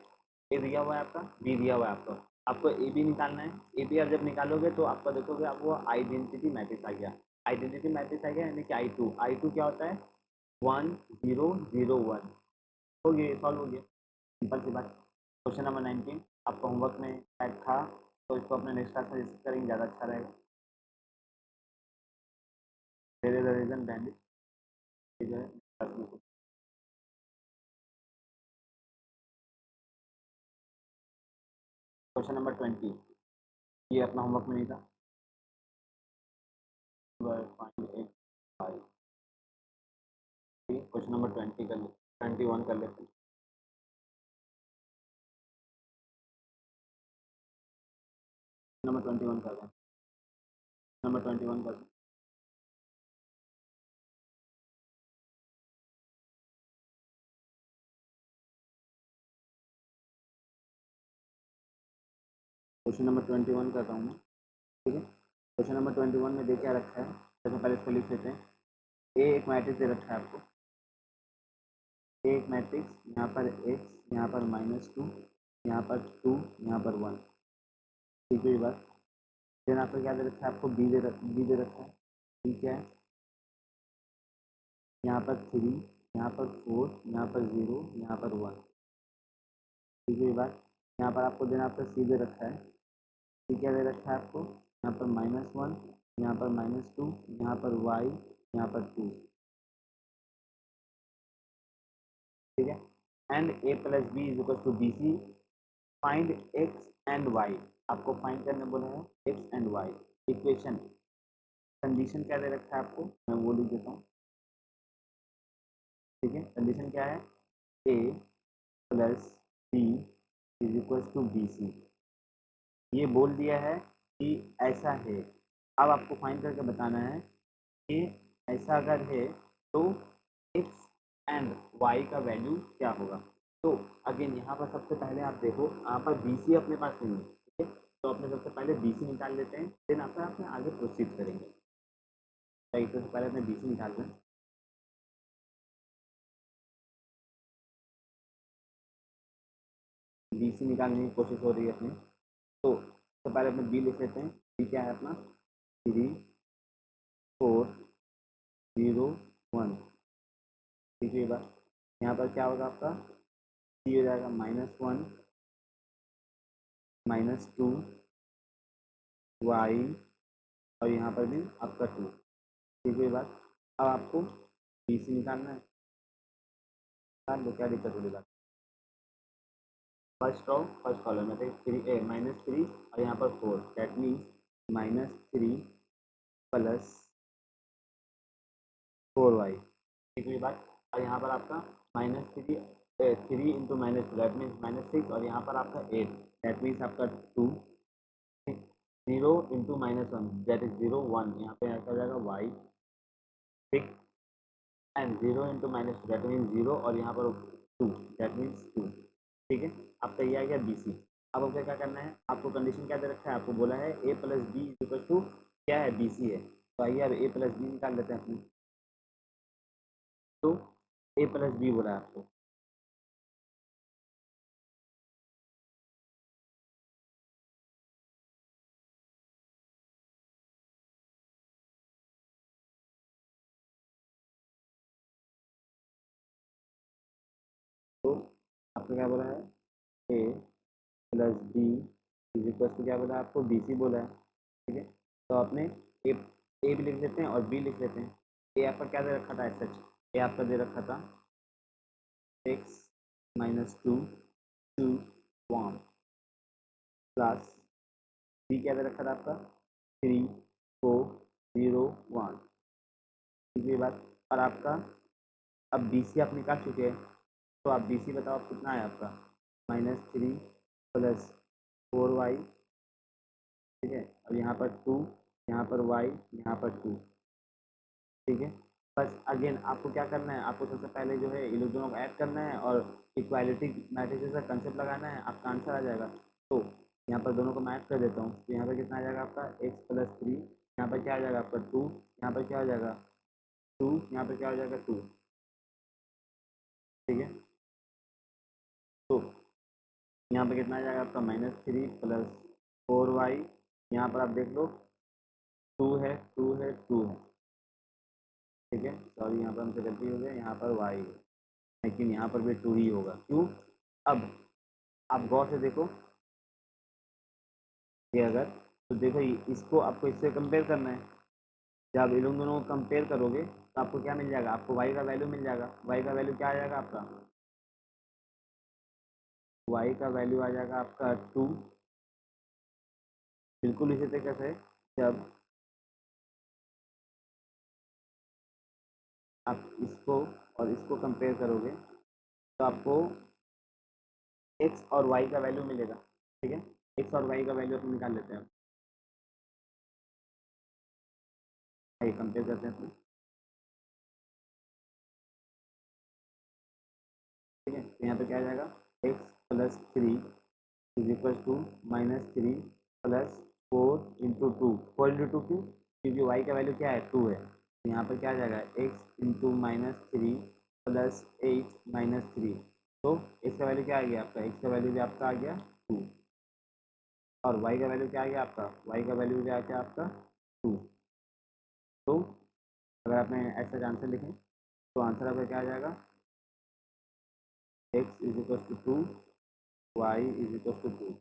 ए दिया हुआ है आपका, बी दिया हुआ है आपका, आपको ए बी निकालना है। ए बी आप जब निकालोगे तो आपका देखोगे आपको आइडेंटिटी मैट्रिक्स आ गया। आइडेंटिटी मैट्रिक्स आ गया यानी कि आई टू क्या होता है, 1 0 0 1, हो गया, सॉल्व हो गया, सिंपल सी बात। क्वेश्चन नंबर 19 आपका होमवर्क में शायद था, तो इसको अपने नेक्स्ट क्लास में डिस्कस करेंगे, ज़्यादा अच्छा रहेगा। There is a reason behind it, जो है क्वेश्चन नंबर 20, ये अपना होमवर्क में नहीं था। क्वेश्चन नंबर 20 कर ले, 21 कर लेते हैं। नंबर 21 कर रहे हैं, नंबर 21 कर रहे हैं। क्वेश्चन नंबर 21 कर रहा हूँ मैं, ठीक है। क्वेश्चन नंबर 21 में दे क्या रखा है, सबसे पहले इसको लिख लेते हैं। ए एक मैट्रिक्स दे रखा है आपको, ए एक मैट्रिक्स, यहाँ पर x, यहाँ पर -2, यहाँ पर 2, यहाँ पर 1, ठीक है बात। फिर आपको क्या दे रखा है, आपको बी दे रखा है, ठीक है, यहाँ पर 3, यहाँ पर 4, यहाँ पर 0, यहाँ पर 1। ठीक है बात। यहाँ पर आपको देना आपका सी दे रखा है। सी क्या दे रखा है आपको? यहाँ पर -1, यहाँ पर -2, यहाँ पर y, यहाँ पर 2। ठीक है। And a plus B is equal to B C. Find x and y। आपको फाइंड करने बोला है x and y। Equation condition क्या दे रखा है आपको, मैं वो लिख देता हूँ। ठीक है, कंडीशन क्या है? a plus B is equal to B C. ये बोल दिया है कि ऐसा है। अब आपको फाइंड करके बताना है कि ऐसा अगर है तो x एंड y का वैल्यू क्या होगा। तो अगेन यहाँ पर सबसे पहले आप देखो, यहाँ पर बी सी अपने पास नहीं है। ठीक है, तो अपने सबसे पहले बी सी निकाल लेते हैं, देन आपका अपने आगे प्रोसीड करेंगे। सबसे पहले अपने बी सी निकाल लें। बी सी निकालने की कोशिश हो रही है अपनी। तो सबसे पहले अपने बी लिख लेते हैं। बी क्या है अपना? 3, 4, 0, 1। ठीक है बात। यहाँ पर क्या होगा आपका? सी हो जाएगा -1, -2 y, और यहाँ पर भी आपका 2। ठीक है बात। अब आपको बी सी निकालना है। निकाल लो, क्या दिक्कत होगी बात। फर्स्ट रो फर्स्ट कॉलम में -3 और यहाँ पर 4, दैट मीन्स -3 प्लस 4y। ठीक है बात। और यहाँ पर आपका -3 इंटू -2, दैट मीन्स -6, और यहाँ पर आपका 8, दैट मीन्स आपका 2। 0 इंटू -1, दैट इज 0, 1, यहाँ पे आ जाएगा y। ठीक। एंड 0 इंटू -2, दैट मीन्स 0, और यहाँ पर 2, दैट मीन्स 2। ठीक है, आपका ये आ गया बी सी। अब आपको क्या करना है? आपको कंडीशन क्या दे रखा है? आपको बोला है a plus B is equal to क्या है? बी सी है। तो आइए अब a प्लस बी निकाल लेते हैं अपने। तो a प्लस बी बोला है आपको। तो आपको क्या बोला है? a plus B is equal to क्या बोला है आपको? बी सी बोला है। ठीक है, तो आपने ए भी लिख लेते हैं और बी लिख लेते हैं। ए आपका क्या दे रखा था? सच ए आपका दे रखा था x -2 2 1 प्लस बी क्या दे रखा था आपका? 3 4 0 1। ठीक है बात। और आपका अब बी सी आप निकाल चुके हैं, तो आप बी सी बताओ आप कितना है आपका? -3 प्लस 4y। ठीक है, और यहाँ पर 2, यहाँ पर y, यहाँ पर 2। ठीक है, बस अगेन आपको क्या करना है? आपको सबसे पहले जो है इन दोनों को ऐड करना है और इक्वालिटी मैट्रिसेस का कंसेप्ट लगाना है, आपका आंसर आ जाएगा। तो यहाँ पर दोनों को मैं ऐड कर देता हूँ, तो यहाँ पर कितना आ जाएगा आपका? x प्लस 3, यहाँ पर क्या आ जाएगा आपका? 2, यहाँ पर क्या हो जाएगा? 2, यहाँ पर क्या हो जाएगा? 2। ठीक है, तो यहाँ पर कितना आ जाएगा आपका? -3 प्लस 4y। यहाँ पर आप देख लो 2 है, 2 है, 2 है। ठीक है, सॉरी यहाँ पर हमसे गलती हो गई, यहाँ पर y है, लेकिन यहाँ पर भी 2 ही होगा। क्यों? अब आप गौर से देखो ये अगर, तो देखो इसको आपको इससे कंपेयर करना है। जब इन दोनों को कंपेयर करोगे तो आपको क्या मिल जाएगा? आपको y का वैल्यू मिल जाएगा। y का वैल्यू क्या आ जाएगा आपका? y का वैल्यू आ जाएगा आपका 2। बिल्कुल इसी तरीके से जब आप इसको और इसको कंपेयर करोगे तो आपको x और y का वैल्यू मिलेगा। ठीक है, x और y का वैल्यू अपन निकाल लेते हैं। आइए कंपेयर करते हैं इसमें। ठीक है, तो यहाँ पे क्या आ जाएगा? x plus 3 is equal to -3 plus 4 into 2। 4 into 2 क्यों? क्योंकि y का वैल्यू क्या है? 2 है। तो यहाँ पर क्या आ जाएगा? x into -3 plus 8 -3। तो इसका वैल्यू क्या आ गया आपका? x का वैल्यू भी आपका आ गया 2, और y का वैल्यू क्या आ गया आपका? y का वैल्यू भी आ गया आपका 2। तो अगर आपने ऐसा आंसर लिखें तो आंसर आपका क्या आ जाएगा, x is equal to 2, Y is equal to 2।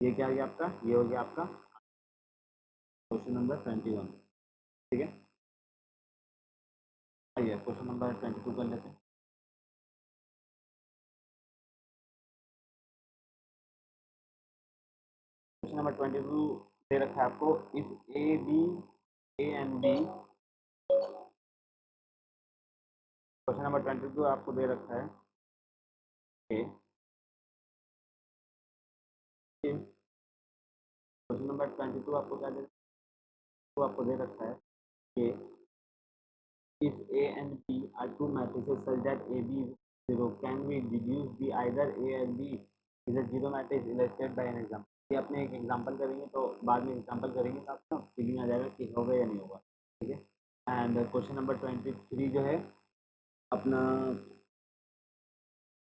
ये क्या हो गया आपका, ये हो गया आपका क्वेश्चन नंबर 21। ठीक है, आइए क्वेश्चन नंबर 22 कर लेते हैं। क्वेश्चन नंबर 22 दे रखा है आपको, if A B, A and B. Question number 22 आपको दे रखा है ए, क्वेश्चन नंबर 22 आपको क्या दे, तो आपको दे रखा है कि if A and B are two matrices such that AB is 0, can we deduce the either A and B is a zero matrix illustrated by an example। ये अपने एक एग्जांपल करेंगे, तो बाद में एग्जांपल करेंगे तो आपको फीलिंग आ जाएगा कि होगा या नहीं होगा। ठीक है, एंड क्वेश्चन नंबर 23 जो है अपना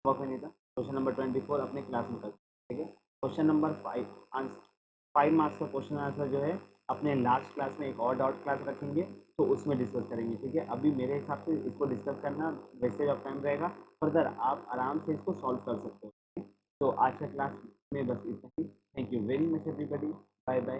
वर्क में नहीं था, क्वेश्चन नंबर 24 अपने क्लास में कर। ठीक है, क्वेश्चन नंबर 5 आंसर 5 मार्क्स का क्वेश्चन आंसर जो है अपने लास्ट क्लास में एक और डाउट क्लास रखेंगे तो उसमें डिस्कस करेंगे। ठीक है, अभी मेरे हिसाब से इसको डिस्कस करना वेस्टेज ऑफ टाइम रहेगा, फर्दर आप आराम से इसको सॉल्व कर सकते हो। तो आज का क्लास में बस इतना ही। Thank you very much everybody, bye bye.